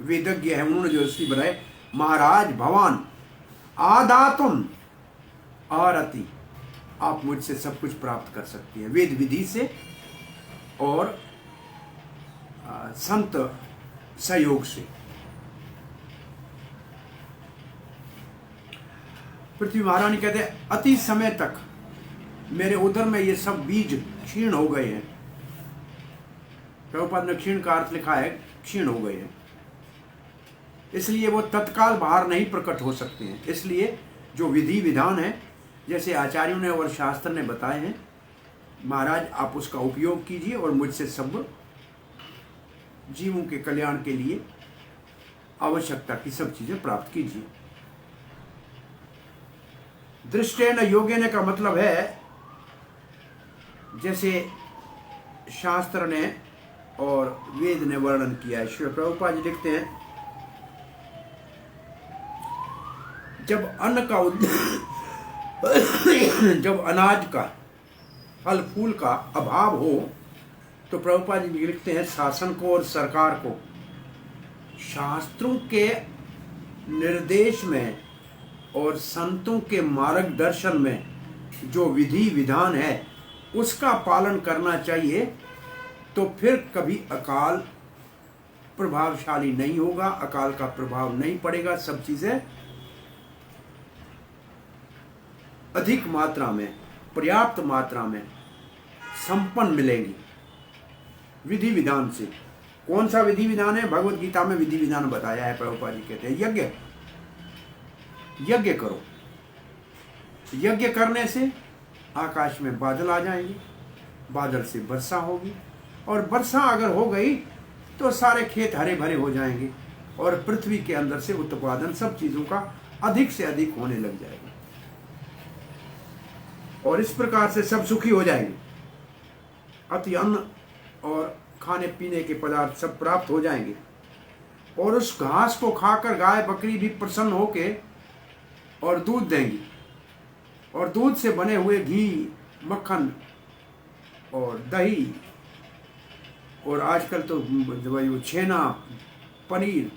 वेदज्ञ है, उन्होंने जो दृष्टि बनाई। महाराज भवान आदातुम अर्हति, आप मुझसे सब कुछ प्राप्त कर सकती हैं वेद विधि से और संत सहयोग से। पृथ्वी महारानी कहते हैं अति समय तक मेरे उदर में ये सब बीज क्षीण हो गए हैं। प्रभुपाद ने क्षीण का अर्थ लिखा है क्षीण हो गए हैं, इसलिए वो तत्काल बाहर नहीं प्रकट हो सकते हैं। इसलिए जो विधि विधान है, जैसे आचार्यों ने और शास्त्र ने बताए हैं, महाराज आप उसका उपयोग कीजिए और मुझसे सब जीवों के कल्याण के लिए आवश्यकता की सब चीजें प्राप्त कीजिए। दृष्टेन योगेन का मतलब है जैसे शास्त्र ने और वेद ने वर्णन किया है। श्री प्रभुपाद जी लिखते हैं जब अन्न का जब अनाज का फल फूल का अभाव हो तो प्रभुपाद जी लिखते हैं शासन को और सरकार को शास्त्रों के निर्देश में और संतों के मार्गदर्शन में जो विधि विधान है उसका पालन करना चाहिए, तो फिर कभी अकाल प्रभावशाली नहीं होगा, अकाल का प्रभाव नहीं पड़ेगा। सब चीजें अधिक मात्रा में, पर्याप्त मात्रा में संपन्न मिलेंगी विधि विधान से। कौन सा विधि विधान है? भगवत गीता में विधि विधान बताया है। प्रभुपाद जी कहते हैं यज्ञ करो। यज्ञ करने से आकाश में बादल आ जाएंगे, बादल से वर्षा होगी, और वर्षा अगर हो गई तो सारे खेत हरे भरे हो जाएंगे, और पृथ्वी के अंदर से उत्पादन सब चीजों का अधिक से अधिक होने लग जाएगा और इस प्रकार से सब सुखी हो जाएंगे। अति अन्न और खाने पीने के पदार्थ सब प्राप्त हो जाएंगे और उस घास को खाकर गाय बकरी भी प्रसन्न होके और दूध देंगी और दूध से बने हुए घी, मक्खन और दही और आजकल तो भाई वो छेना, पनीर,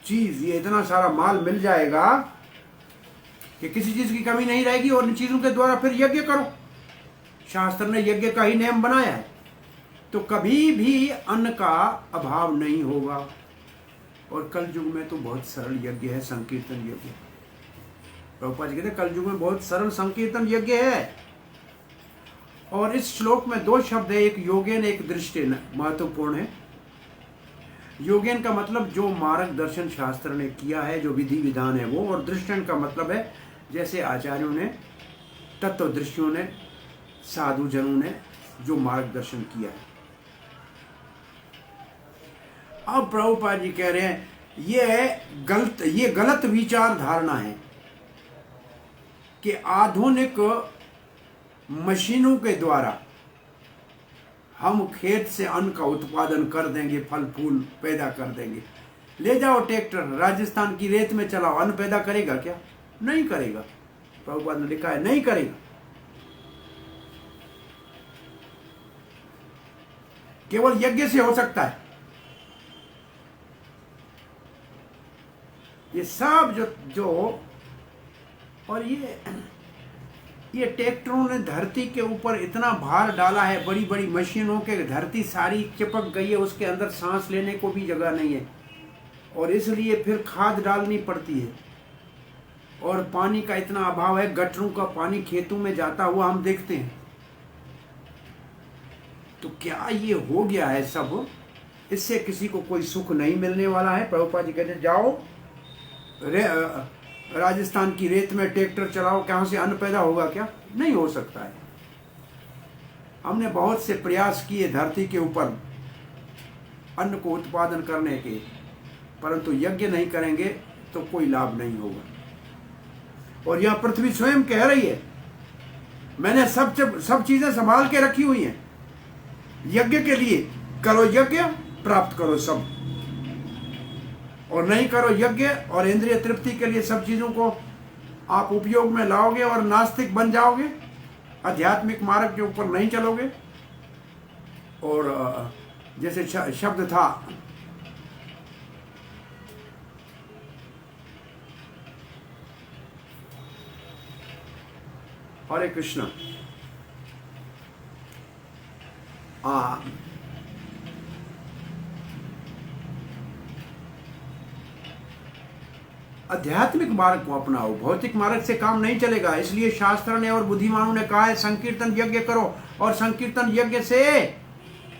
चीज, ये इतना सारा माल मिल जाएगा कि किसी चीज की कमी नहीं रहेगी। और इन चीजों के द्वारा फिर यज्ञ करो। शास्त्र ने यज्ञ का ही नियम बनाया है, तो कभी भी अन्न का अभाव नहीं होगा। और कल युग में तो बहुत सरल यज्ञ है, संकीर्तन यज्ञ। प्रभुपाद जी कहते हैं कल युग में बहुत सरल संकीर्तन यज्ञ है। और इस श्लोक में दो शब्द है, एक योगेन, एक दृष्टेन, महत्वपूर्ण है। योगेन का मतलब जो मार्गदर्शन शास्त्र ने किया है, जो विधि विधान है वो, और दृष्टेन का मतलब है जैसे आचार्यों ने, तत्वदृष्टियों ने, साधु जनों ने जो मार्गदर्शन किया है। अब प्रभुपाद जी कह रहे हैं ये गलत विचार धारणा है कि आधुनिक मशीनों के द्वारा हम खेत से अन्न का उत्पादन कर देंगे, फल फूल पैदा कर देंगे। ले जाओ ट्रैक्टर, राजस्थान की रेत में चलाओ, अन्न पैदा करेगा क्या? नहीं करेगा। प्रभुपाद ने लिखा है नहीं करेगा। केवल यज्ञ से हो सकता है। ये सब जो और ये ट्रैक्टरों ने धरती के ऊपर इतना भार डाला है, बड़ी बड़ी मशीनों के, धरती सारी चिपक गई है, उसके अंदर सांस लेने को भी जगह नहीं है और इसलिए फिर खाद डालनी पड़ती है। और पानी का इतना अभाव है, गटरों का पानी खेतों में जाता हुआ हम देखते हैं। तो क्या ये हो गया है सब? इससे किसी को कोई सुख नहीं मिलने वाला है। प्रभुपाद जी कहते जाओ राजस्थान की रेत में ट्रैक्टर चलाओ, कहां से अन्न पैदा होगा क्या? नहीं हो सकता है। हमने बहुत से प्रयास किए धरती के ऊपर अन्न को उत्पादन करने के, परंतु यज्ञ नहीं करेंगे तो कोई लाभ नहीं होगा। और यह पृथ्वी स्वयं कह रही है मैंने सब चीजें संभाल के रखी हुई हैं यज्ञ के लिए। करो यज्ञ, प्राप्त करो सब, और नहीं करो यज्ञ और इंद्रिय तृप्ति के लिए सब चीजों को आप उपयोग में लाओगे और नास्तिक बन जाओगे, आध्यात्मिक मार्ग के ऊपर नहीं चलोगे। और जैसे शब्द था हरे कृष्ण, आध्यात्मिक मार्ग को अपनाओ, भौतिक मार्ग से काम नहीं चलेगा। इसलिए शास्त्र ने और बुद्धिमानों ने कहा है संकीर्तन यज्ञ करो। और संकीर्तन यज्ञ से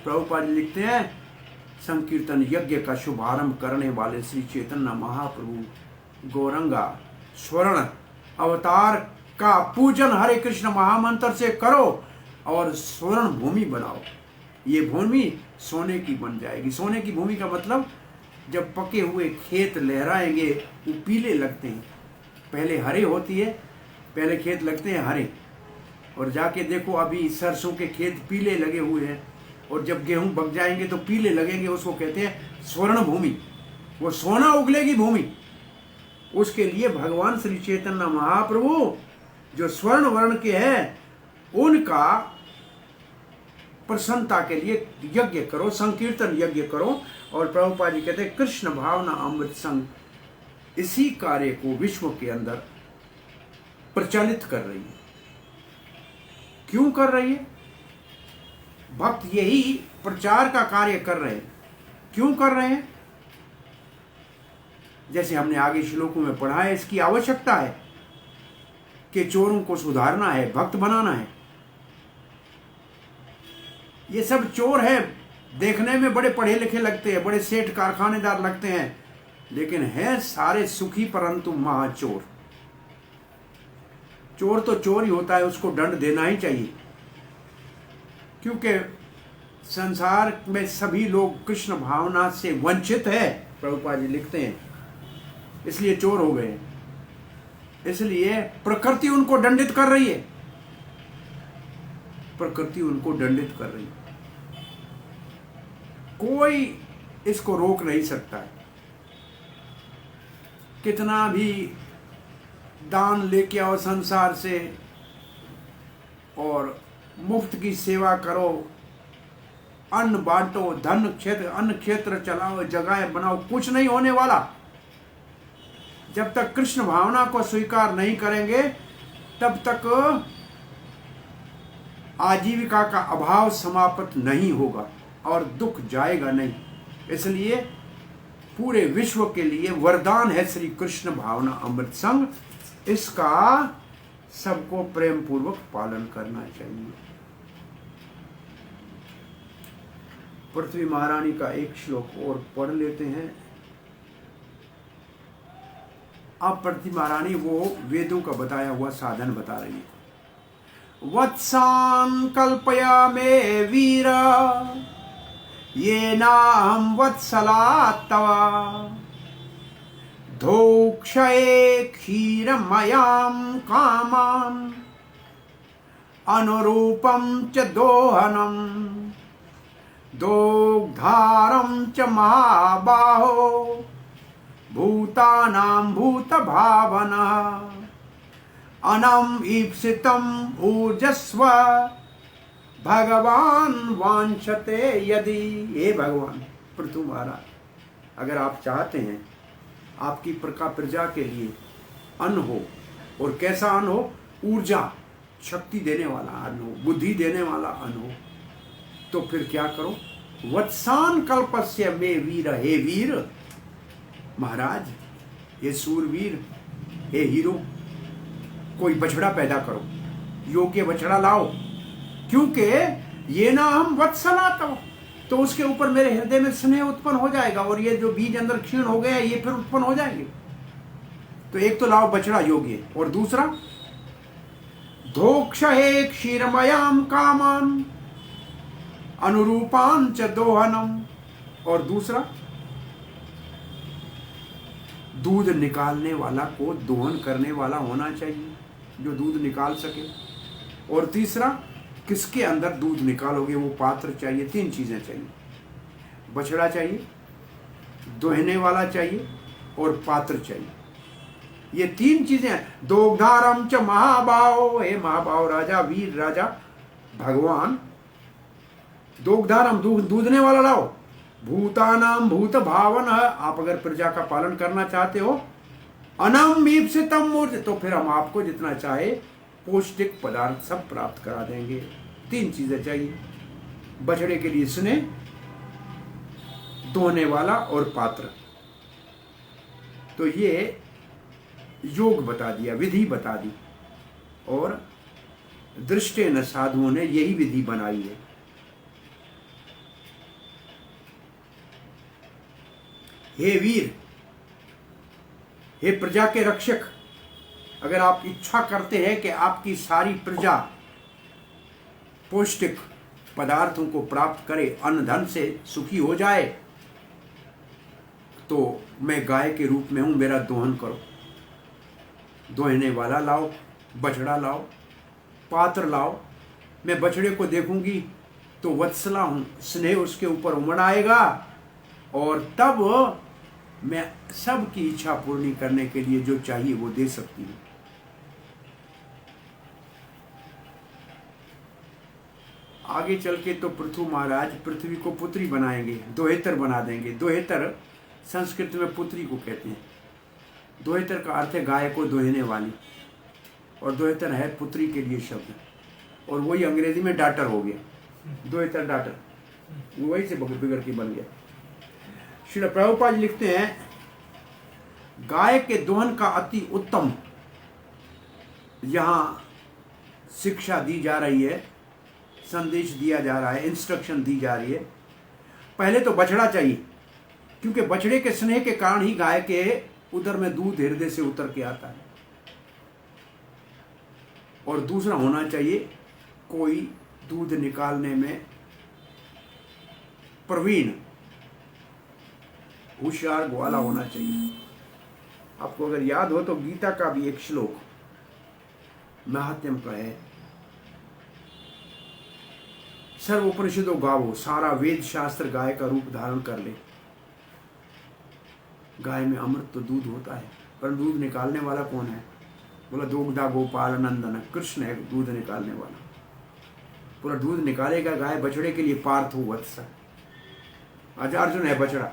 प्रभुपाद लिखते हैं संकीर्तन यज्ञ का शुभारंभ करने वाले श्री चैतन्य महाप्रभु गौरंगा स्वर्ण अवतार का पूजन हरे कृष्ण महामंत्र से करो और स्वर्ण भूमि बनाओ। ये भूमि सोने की बन जाएगी। सोने की भूमि का मतलब जब पके हुए खेत लहराएंगे वो पीले लगते हैं। पहले हरे होती है, पहले खेत लगते हैं हरे, और जाके देखो अभी सरसों के खेत पीले लगे हुए हैं, और जब गेहूं पक जाएंगे तो पीले लगेंगे। उसको कहते हैं स्वर्ण भूमि, वो सोना उगलेगी भूमि। उसके लिए भगवान श्री चैतन्य महाप्रभु जो स्वर्ण वर्ण के हैं उनका प्रसन्नता के लिए यज्ञ करो, संकीर्तन यज्ञ करो। और प्रभुपाद जी कहते हैं कृष्ण भावना अमृत संग इसी कार्य को विश्व के अंदर प्रचलित कर रही है। क्यों कर रही है? भक्त यही प्रचार का कार्य कर रहे हैं। क्यों कर रहे हैं? जैसे हमने आगे श्लोकों में पढ़ा है, इसकी आवश्यकता है कि चोरों को सुधारना है, भक्त बनाना है। ये सब चोर है, देखने में बड़े पढ़े लिखे लगते हैं, बड़े सेठ कारखानेदार लगते हैं, लेकिन है सारे सुखी परंतु महाचोर। चोर तो चोर ही होता है, उसको दंड देना ही चाहिए, क्योंकि संसार में सभी लोग कृष्ण भावना से वंचित है। प्रभुपाद जी लिखते हैं, इसलिए चोर हो गए, इसलिए प्रकृति उनको दंडित कर रही है, प्रकृति उनको दंडित कर रही है, कोई इसको रोक नहीं सकता है। कितना भी दान लेके आओ संसार से और मुफ्त की सेवा करो, अन्न बांटो, धन क्षेत्र अन्न क्षेत्र चलाओ, जगह बनाओ, कुछ नहीं होने वाला। जब तक कृष्ण भावना को स्वीकार नहीं करेंगे तब तक आजीविका का अभाव समाप्त नहीं होगा और दुख जाएगा नहीं। इसलिए पूरे विश्व के लिए वरदान है श्री कृष्ण भावना अमृत संग, इसका सबको प्रेम पूर्वक पालन करना चाहिए। पृथ्वी महारानी का एक श्लोक और पढ़ लेते हैं। अब पृथ्वी महारानी वो वेदों का बताया हुआ साधन बता रही है। वत्सान कल्पया मे वीर ये नाम वत्सला तवा धोक्षये क्षीरमयां कामां अनुरूपं च दोहनं दोग्धारं च महाबाहो भूतानां भूतभावना अनम ईप्सितम ऊर्जस्व भगवान वांछते यदि। हे भगवान पृथु महाराज, अगर आप चाहते हैं आपकी प्रजा के लिए अन्न हो, और कैसा अन्न हो? ऊर्जा, शक्ति देने वाला अन्न हो, बुद्धि देने वाला अन्न हो, तो फिर क्या करो? वत्सान कल्पस्य में वीर, हे वीर महाराज, हे सूरवीर, हे हीरो, कोई बछड़ा पैदा करो, योग्य बछड़ा लाओ, क्योंकि ये ना हम वत्सला तो उसके ऊपर मेरे हृदय में स्नेह उत्पन्न हो जाएगा, और ये जो बीज अंदर क्षीण हो गया ये फिर उत्पन्न हो जाएंगे। तो एक तो लाओ बछड़ा योग्य, और दूसरा धोक्षहे क्षीरमयाम कामान अनुरूपान च दोहनम, और दूसरा दूध निकालने वाला को दोहन करने वाला होना चाहिए, जो दूध निकाल सके। और तीसरा, किसके अंदर दूध निकालोगे वो पात्र चाहिए। 3 चीजें चाहिए, बछड़ा चाहिए, दोहने वाला चाहिए, और पात्र चाहिए। ये 3 चीजें। दोग्धारम च महाबाहो, हे महाबाहो राजा, वीर राजा भगवान, दोग्धारम दूधने वाला लाओ, भूतानाम भूत भावन, आप अगर प्रजा का पालन करना चाहते हो, अनम ईप्सितम मूर्ति, तो फिर हम आपको जितना चाहे पौष्टिक पदार्थ सब प्राप्त करा देंगे। 3 चीजें चाहिए, बछड़े के लिए स्नेह, दोहने वाला और पात्र। तो ये योग बता दिया, विधि बता दी, और दृष्टेन साधुओं ने यही विधि बनाई है। हे वीर, हे प्रजा के रक्षक, अगर आप इच्छा करते हैं कि आपकी सारी प्रजा पौष्टिक पदार्थों को प्राप्त करे, अन्न धन से सुखी हो जाए, तो मैं गाय के रूप में हूं, मेरा दोहन करो। दोहने वाला लाओ, बछड़ा लाओ, पात्र लाओ। मैं बछड़े को देखूंगी तो वत्सला हूं, स्नेह उसके ऊपर उमड़ आएगा, और तब मैं सबकी इच्छा पूर्ति करने के लिए जो चाहिए वो दे सकती हूं। आगे चल के तो पृथु महाराज पृथ्वी को पुत्री बनाएंगे, दोहेतर बना देंगे। दोहेतर संस्कृत में पुत्री को कहते हैं। दोहेतर का अर्थ है गाय को दोहने वाली, और दोहेतर है पुत्री के लिए शब्द, और वही अंग्रेजी में डाटर हो गया, दोहेतर डाटर, वही से बिगड़ के बन गया। श्री प्रभुपाद लिखते हैं, गाय के दोहन का अति उत्तम यहाँ शिक्षा दी जा रही है, संदेश दिया जा रहा है, इंस्ट्रक्शन दी जा रही है। पहले तो बछड़ा चाहिए, क्योंकि बछड़े के स्नेह के कारण ही गाय के उदर में दूध हृदय से उतर के आता है। और दूसरा होना चाहिए कोई दूध निकालने में प्रवीण होशियार ग्वाला होना चाहिए। आपको अगर याद हो तो गीता का भी एक श्लोक महात्म्य का है, सर्व उपनिषदों गावो, सारा वेद शास्त्र गाय का रूप धारण कर ले। गाय में अमृत तो दूध होता है, पर दूध निकालने वाला कौन है? बोला दोग्धा गोपाल नंदन, कृष्ण है दूध निकालने वाला। पूरा दूध निकालेगा गाय बछड़े के लिए, पार्थ वत्स। आज अर्जुन है बछड़ा।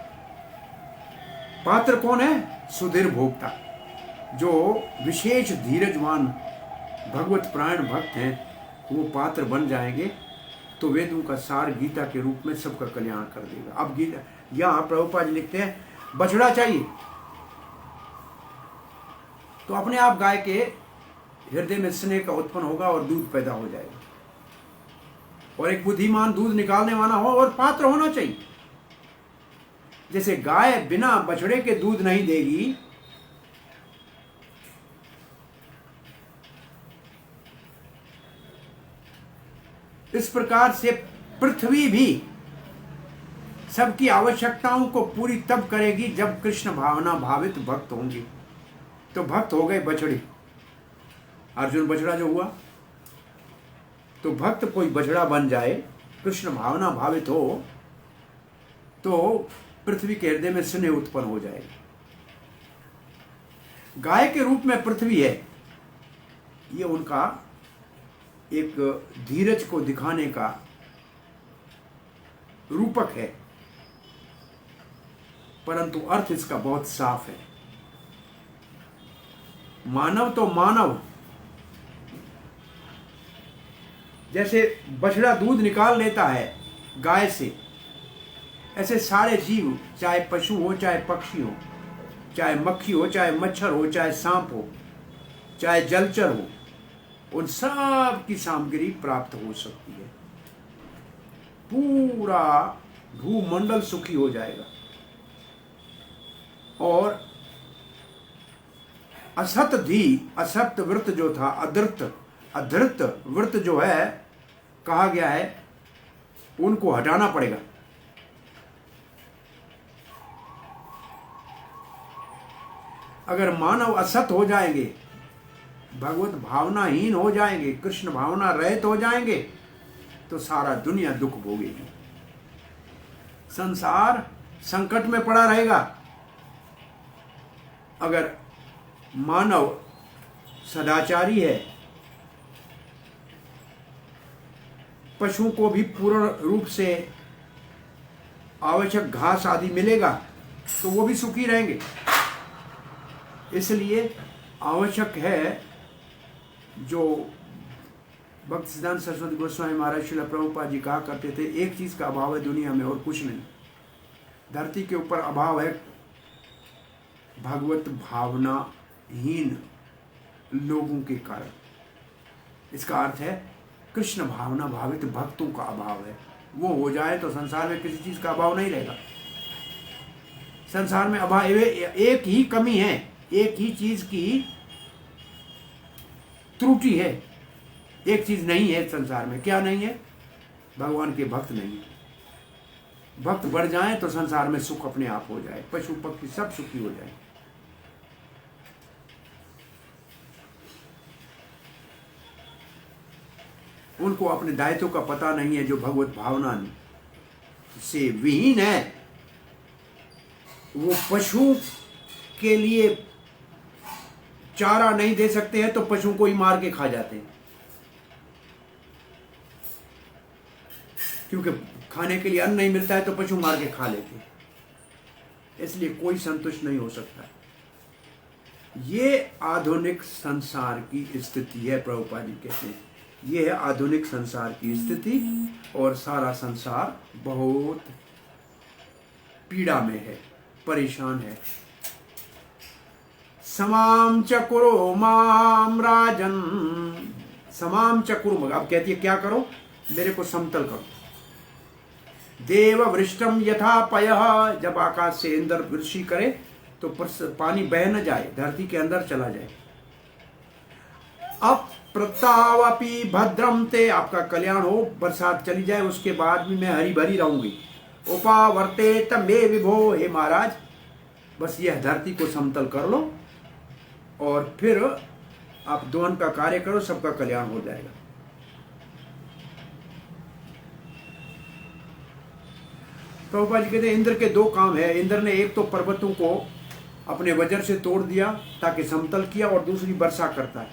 पात्र कौन है? सुधीर भोक्ता, जो विशेष धीरजवान भगवत प्राण भक्त हैं, वो पात्र बन जाएंगे तो वेदों का सार गीता के रूप में सबका कल्याण कर देगा। अब गीता यहाँ प्रभुपाद जी लिखते हैं बछड़ा चाहिए तो अपने आप गाय के हृदय में स्नेह का उत्पन्न होगा और दूध पैदा हो जाएगा, और एक बुद्धिमान दूध निकालने वाला हो और पात्र होना चाहिए। जैसे गाय बिना बछड़े के दूध नहीं देगी, इस प्रकार से पृथ्वी भी सबकी आवश्यकताओं को पूरी तब करेगी जब कृष्ण भावना भावित भक्त होंगे। तो भक्त हो गए बछड़े, अर्जुन बछड़ा जो हुआ, तो भक्त कोई बछड़ा बन जाए, कृष्ण भावना भावित हो, तो पृथ्वी के हृदय में स्नेह उत्पन्न हो जाएगा। गाय के रूप में पृथ्वी है, ये उनका एक धीरज को दिखाने का रूपक है, परंतु अर्थ इसका बहुत साफ है। मानव तो मानव, जैसे बछड़ा दूध निकाल लेता है गाय से, ऐसे सारे जीव, चाहे पशु हो, चाहे पक्षी हो, चाहे मक्खी हो, चाहे मच्छर हो, चाहे सांप हो, चाहे जलचर हो, उन सब की सामग्री प्राप्त हो सकती है। पूरा भूमंडल सुखी हो जाएगा। और असत असत व्रत जो था, अधृत व्रत जो है, कहा गया है उनको हटाना पड़ेगा। अगर मानव असत हो जाएंगे, भगवत भावनाहीन हो जाएंगे, कृष्ण भावना रहित हो जाएंगे, तो सारा दुनिया दुख भोगेगी, संसार संकट में पड़ा रहेगा। अगर मानव सदाचारी है, पशुओं को भी पूर्ण रूप से आवश्यक घास आदि मिलेगा, तो वो भी सुखी रहेंगे। इसलिए आवश्यक है, जो भक्त सिद्धांत सरस्वती गोस्वामी महाराज श्रील प्रभुपाद जी कहा करते थे, एक चीज का अभाव है दुनिया में और कुछ नहीं। धरती के ऊपर अभाव है भगवत भावनाहीन लोगों के कारण। इसका अर्थ है कृष्ण भावना भावित भक्तों का अभाव है। वो हो जाए तो संसार में किसी चीज का अभाव नहीं रहेगा। संसार में अभाव एक ही कमी है, एक ही चीज की त्रुटि है, एक चीज नहीं है संसार में। क्या नहीं है? भगवान के भक्त नहीं है। भक्त बढ़ जाए तो संसार में सुख अपने आप हो जाए, पशु पक्षी सब सुखी हो जाए। उनको अपने दायित्व का पता नहीं है, जो भगवत भावना से विहीन है। वो पशु के लिए चारा नहीं दे सकते हैं तो पशु को ही मार के खा जाते हैं, क्योंकि खाने के लिए अन्न नहीं मिलता है तो पशु मार के खा लेते हैं। इसलिए कोई संतुष्ट नहीं हो सकता। ये आधुनिक संसार की स्थिति है। प्रभुपाद जी कहते हैं ये है आधुनिक संसार की स्थिति, और सारा संसार बहुत पीड़ा में है, परेशान है। समाम चकुरो माम राजन, समाम चकुरो, अब कहती है क्या करो? मेरे को समतल करो। देव वृष्टम यथा पयः, जब आकाश से इंद्र वृष्टि करे तो पानी बह न जाए, धरती के अंदर चला जाए। अब प्रतावपि भद्रम ते, आपका कल्याण हो, बरसात चली जाए, उसके बाद भी मैं हरी भरी रहूंगी। उपावर्ते तमे विभो, हे महाराज बस यह धरती को समतल कर लो और फिर आप दोहन का कार्य करो, सबका कल्याण हो जाएगा। प्रभुपाद जी कहते हैं इंद्र के दो काम है। इंद्र ने एक तो पर्वतों को अपने वज्र से तोड़ दिया ताकि समतल किया, और दूसरी वर्षा करता है,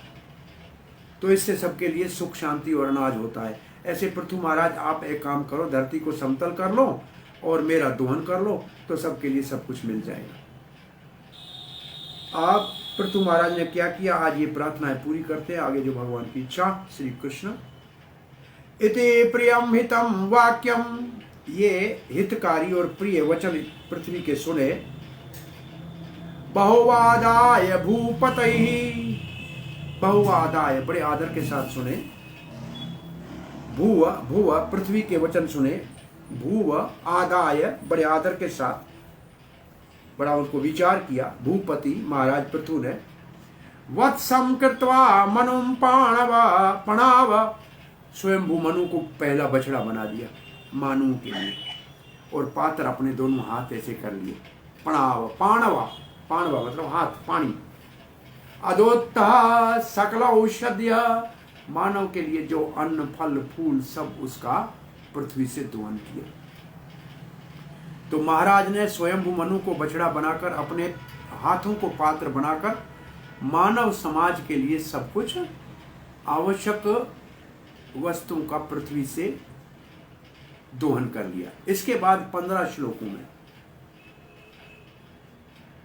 तो इससे सबके लिए सुख शांति और अनाज होता है। ऐसे पृथु महाराज आप एक काम करो, धरती को समतल कर लो और मेरा दोहन कर लो, तो सबके लिए सब कुछ मिल जाएगा। आप पृथु महाराज ने क्या किया, आज ये प्रार्थनाएं पूरी करते हैं। आगे जो भगवान की इच्छा। श्री कृष्ण। इति प्रियम हितम वाक्यम, ये हितकारी और प्रिय वचन पृथ्वी के सुने। बहुवादाय भूपतैः, बहुवादाय बड़े आदर के साथ सुने। भूव भूव पृथ्वी के वचन सुने। भूव आदाय बड़े आदर के साथ बड़ा उनको विचार किया। भूपति महाराज पृथु ने वत्सम कृत्वा मनुम पणाव, स्वयंभू मनु को पहला बछड़ा बना दिया मानु के लिए, और पात्र अपने दोनों हाथ ऐसे कर लिए। पणाव पाणवा, पाणवा मतलब हाथ, पानी। अदोत्तः सकल औषध्य, मानव के लिए जो अन्न फल फूल सब उसका पृथ्वी से दोहन किया। तो महाराज ने स्वयंभू मनु को बछड़ा बनाकर अपने हाथों को पात्र बनाकर मानव समाज के लिए सब कुछ आवश्यक वस्तुओं का पृथ्वी से दोहन कर लिया। इसके बाद 15 श्लोकों में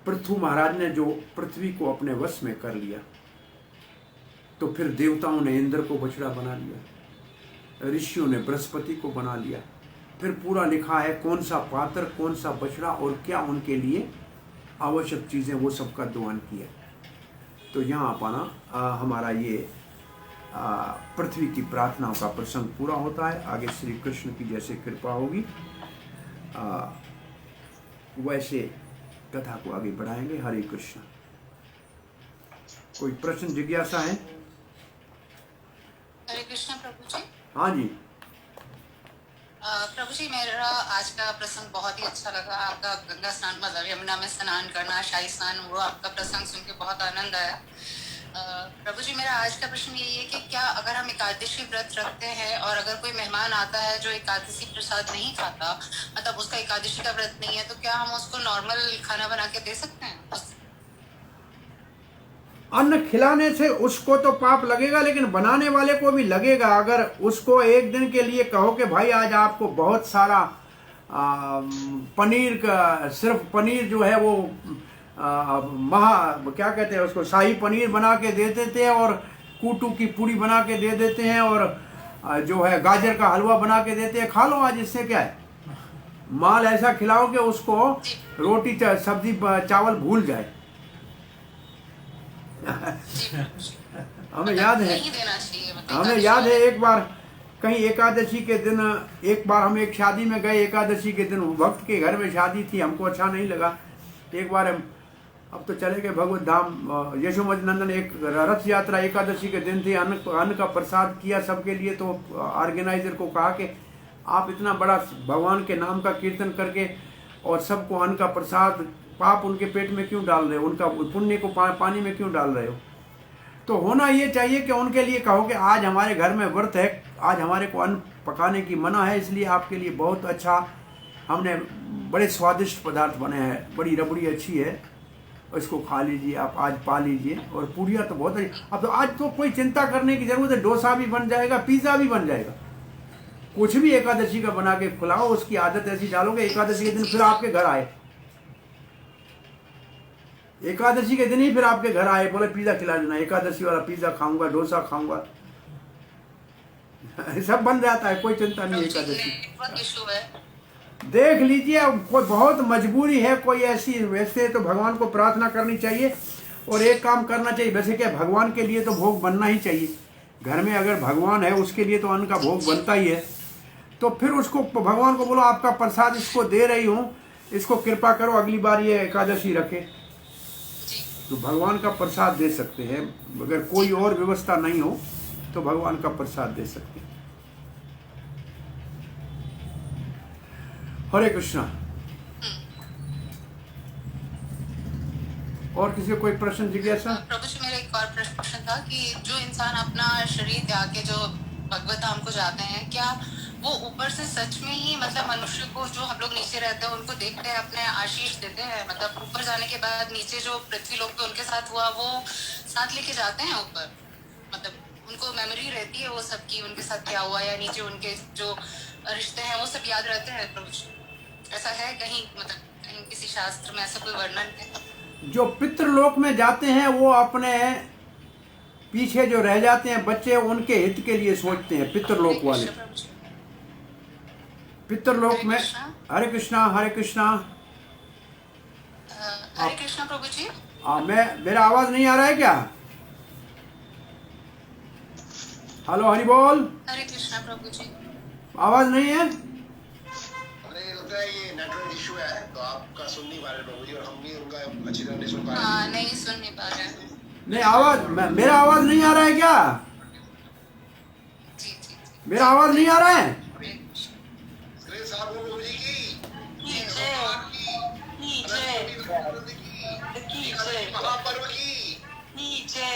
पृथु महाराज ने जो पृथ्वी को अपने वश में कर लिया, तो फिर देवताओं ने इंद्र को बछड़ा बना लिया, ऋषियों ने बृहस्पति को बना लिया। फिर पूरा लिखा है कौन सा पात्र, कौन सा बछड़ा और क्या उनके लिए आवश्यक चीजें, वो सबका दोहन किया। तो यहाँ अपना हमारा ये पृथ्वी की प्रार्थनाओं का प्रसंग पूरा होता है। आगे श्री कृष्ण की जैसे कृपा होगी वैसे कथा को आगे बढ़ाएंगे। हरे कृष्ण। कोई प्रश्न जिज्ञासा है? हरे कृष्ण प्रभु जी। हाँ जी। प्रभु जी, मेरा आज का प्रसंग बहुत ही अच्छा लगा। आपका गंगा स्नान मतलब यमुना में स्नान करना, शाही स्नान, वो आपका प्रसंग सुन के बहुत आनंद आया। प्रभु जी, मेरा आज का प्रश्न यही है कि क्या अगर हम एकादशी व्रत रखते हैं और अगर कोई मेहमान आता है जो एकादशी प्रसाद नहीं खाता, मतलब उसका एकादशी का व्रत नहीं है, तो क्या हम उसको नॉर्मल खाना बना के दे सकते हैं? अन्न खिलाने से उसको तो पाप लगेगा, लेकिन बनाने वाले को भी लगेगा। अगर उसको एक दिन के लिए कहो कि भाई आज आपको बहुत सारा पनीर का, सिर्फ पनीर जो है वो क्या कहते हैं उसको, शाही पनीर बना के दे देते हैं, और कूटू की पूरी बना के दे देते हैं, और जो है गाजर का हलवा बना के देते हैं, खा लो आज, इससे क्या है। माल ऐसा खिलाओ कि उसको रोटी सब्जी चावल भूल जाए। हमें याद है एक बार कहीं एकादशी के दिन, एक बार हम एक शादी में गए, एकादशी के दिन भक्त के घर में शादी थी, हमको अच्छा नहीं लगा। एक बार हम अब तो चले गए भगवत धाम, यशोमती नंदन, एक रथ यात्रा एकादशी के दिन थी, अन्न का प्रसाद किया सबके लिए। तो ऑर्गेनाइजर को कहा कि आप इतना बड़ा भगवान के नाम का कीर्तन करके और सबको अन्न का प्रसाद, पाप उनके पेट में क्यों डाल रहे हो, उनका पुण्य को पानी में क्यों डाल रहे हो। तो होना ये चाहिए कि उनके लिए कहो कि आज हमारे घर में व्रत है, आज हमारे को अन्न पकाने की मना है, इसलिए आपके लिए बहुत अच्छा हमने बड़े स्वादिष्ट पदार्थ बने हैं, बड़ी रबड़ी अच्छी है, इसको खा लीजिए, आप आज पा लीजिए। और पूरियाँ तो बहुत अच्छी। अब तो आज तो कोई चिंता करने की जरूरत है, डोसा भी बन जाएगा, पिज्ज़ा भी बन जाएगा, कुछ भी एकादशी का बना के खिलाओ। उसकी आदत ऐसी डालोगे एकादशी के दिन फिर आपके घर आए, एकादशी के दिन ही फिर आपके घर आए, बोले पिज्जा खिला देना, एकादशी वाला पिज्जा खाऊंगा, डोसा खाऊंगा, सब बन जाता है, कोई चिंता नहीं। एकादशी देख लीजिए, कोई बहुत मजबूरी है कोई ऐसी, वैसे तो भगवान को प्रार्थना करनी चाहिए और एक काम करना चाहिए। वैसे क्या भगवान के लिए तो भोग बनना ही चाहिए, घर में अगर भगवान है उसके लिए तो अन्न का भोग बनता ही है। तो फिर उसको भगवान को बोलो आपका प्रसाद इसको दे रही हूँ, इसको कृपा करो अगली बार ये एकादशी रखे, तो भगवान का प्रसाद दे सकते हैं। अगर कोई और व्यवस्था नहीं हो तो भगवान का प्रसाद दे सकते हैं। हरे कृष्णा। और किसी को कोई प्रश्न जिज्ञासा? प्रभु जी मेरा एक और प्रश्न था कि जो इंसान अपना शरीर त्याग के जो भगवत धाम को जाते हैं, क्या वो ऊपर से सच में ही मतलब मनुष्य को, जो हम लोग नीचे रहते हैं उनको देखते हैं, अपने आशीष देते हैं, मतलब ऊपर जाने के बाद नीचे जो पृथ्वी लोक पे उनके साथ हुआ वो साथ लेके जाते हैं ऊपर, मतलब उनको मेमोरी रहती है वो सब की उनके साथ क्या हुआ, या नीचे उनके जो रिश्ते हैं वो सब याद रहते हैं? प्रभु जी ऐसा है कहीं, मतलब कहीं किसी शास्त्र में ऐसा कोई वर्णन है? जो पितृलोक में जाते हैं वो अपने पीछे जो रह जाते हैं बच्चे, उनके हित के लिए सोचते हैं पितृलोक वाले। प्रभु जी। पितृलोक हरे में कृष्णा। हरे कृष्णा हरे कृष्णा। हरे कृष्णा प्रभु जी। मेरा आवाज नहीं आ रहा है क्या? हेलो हरि बोल। हरे कृष्णा प्रभु जी। आवाज नहीं है? मुझे लगता है ये नेटवर्क इशू है, तो आपका सुन नहीं पा रहे प्रभु जी, और हम भी उनका अच्छी तरह नहीं सुन पा रहे। हाँ नहीं सुन नहीं पा रहे हैं। नहीं आवाज, मेरा आवाज नहीं आ रहा है क्या? जी जी जी। मेरा आवाज नहीं आ रहा है? ग्रेस साहब प्रभु जी की नीचे नीचे महापर्व की नीचे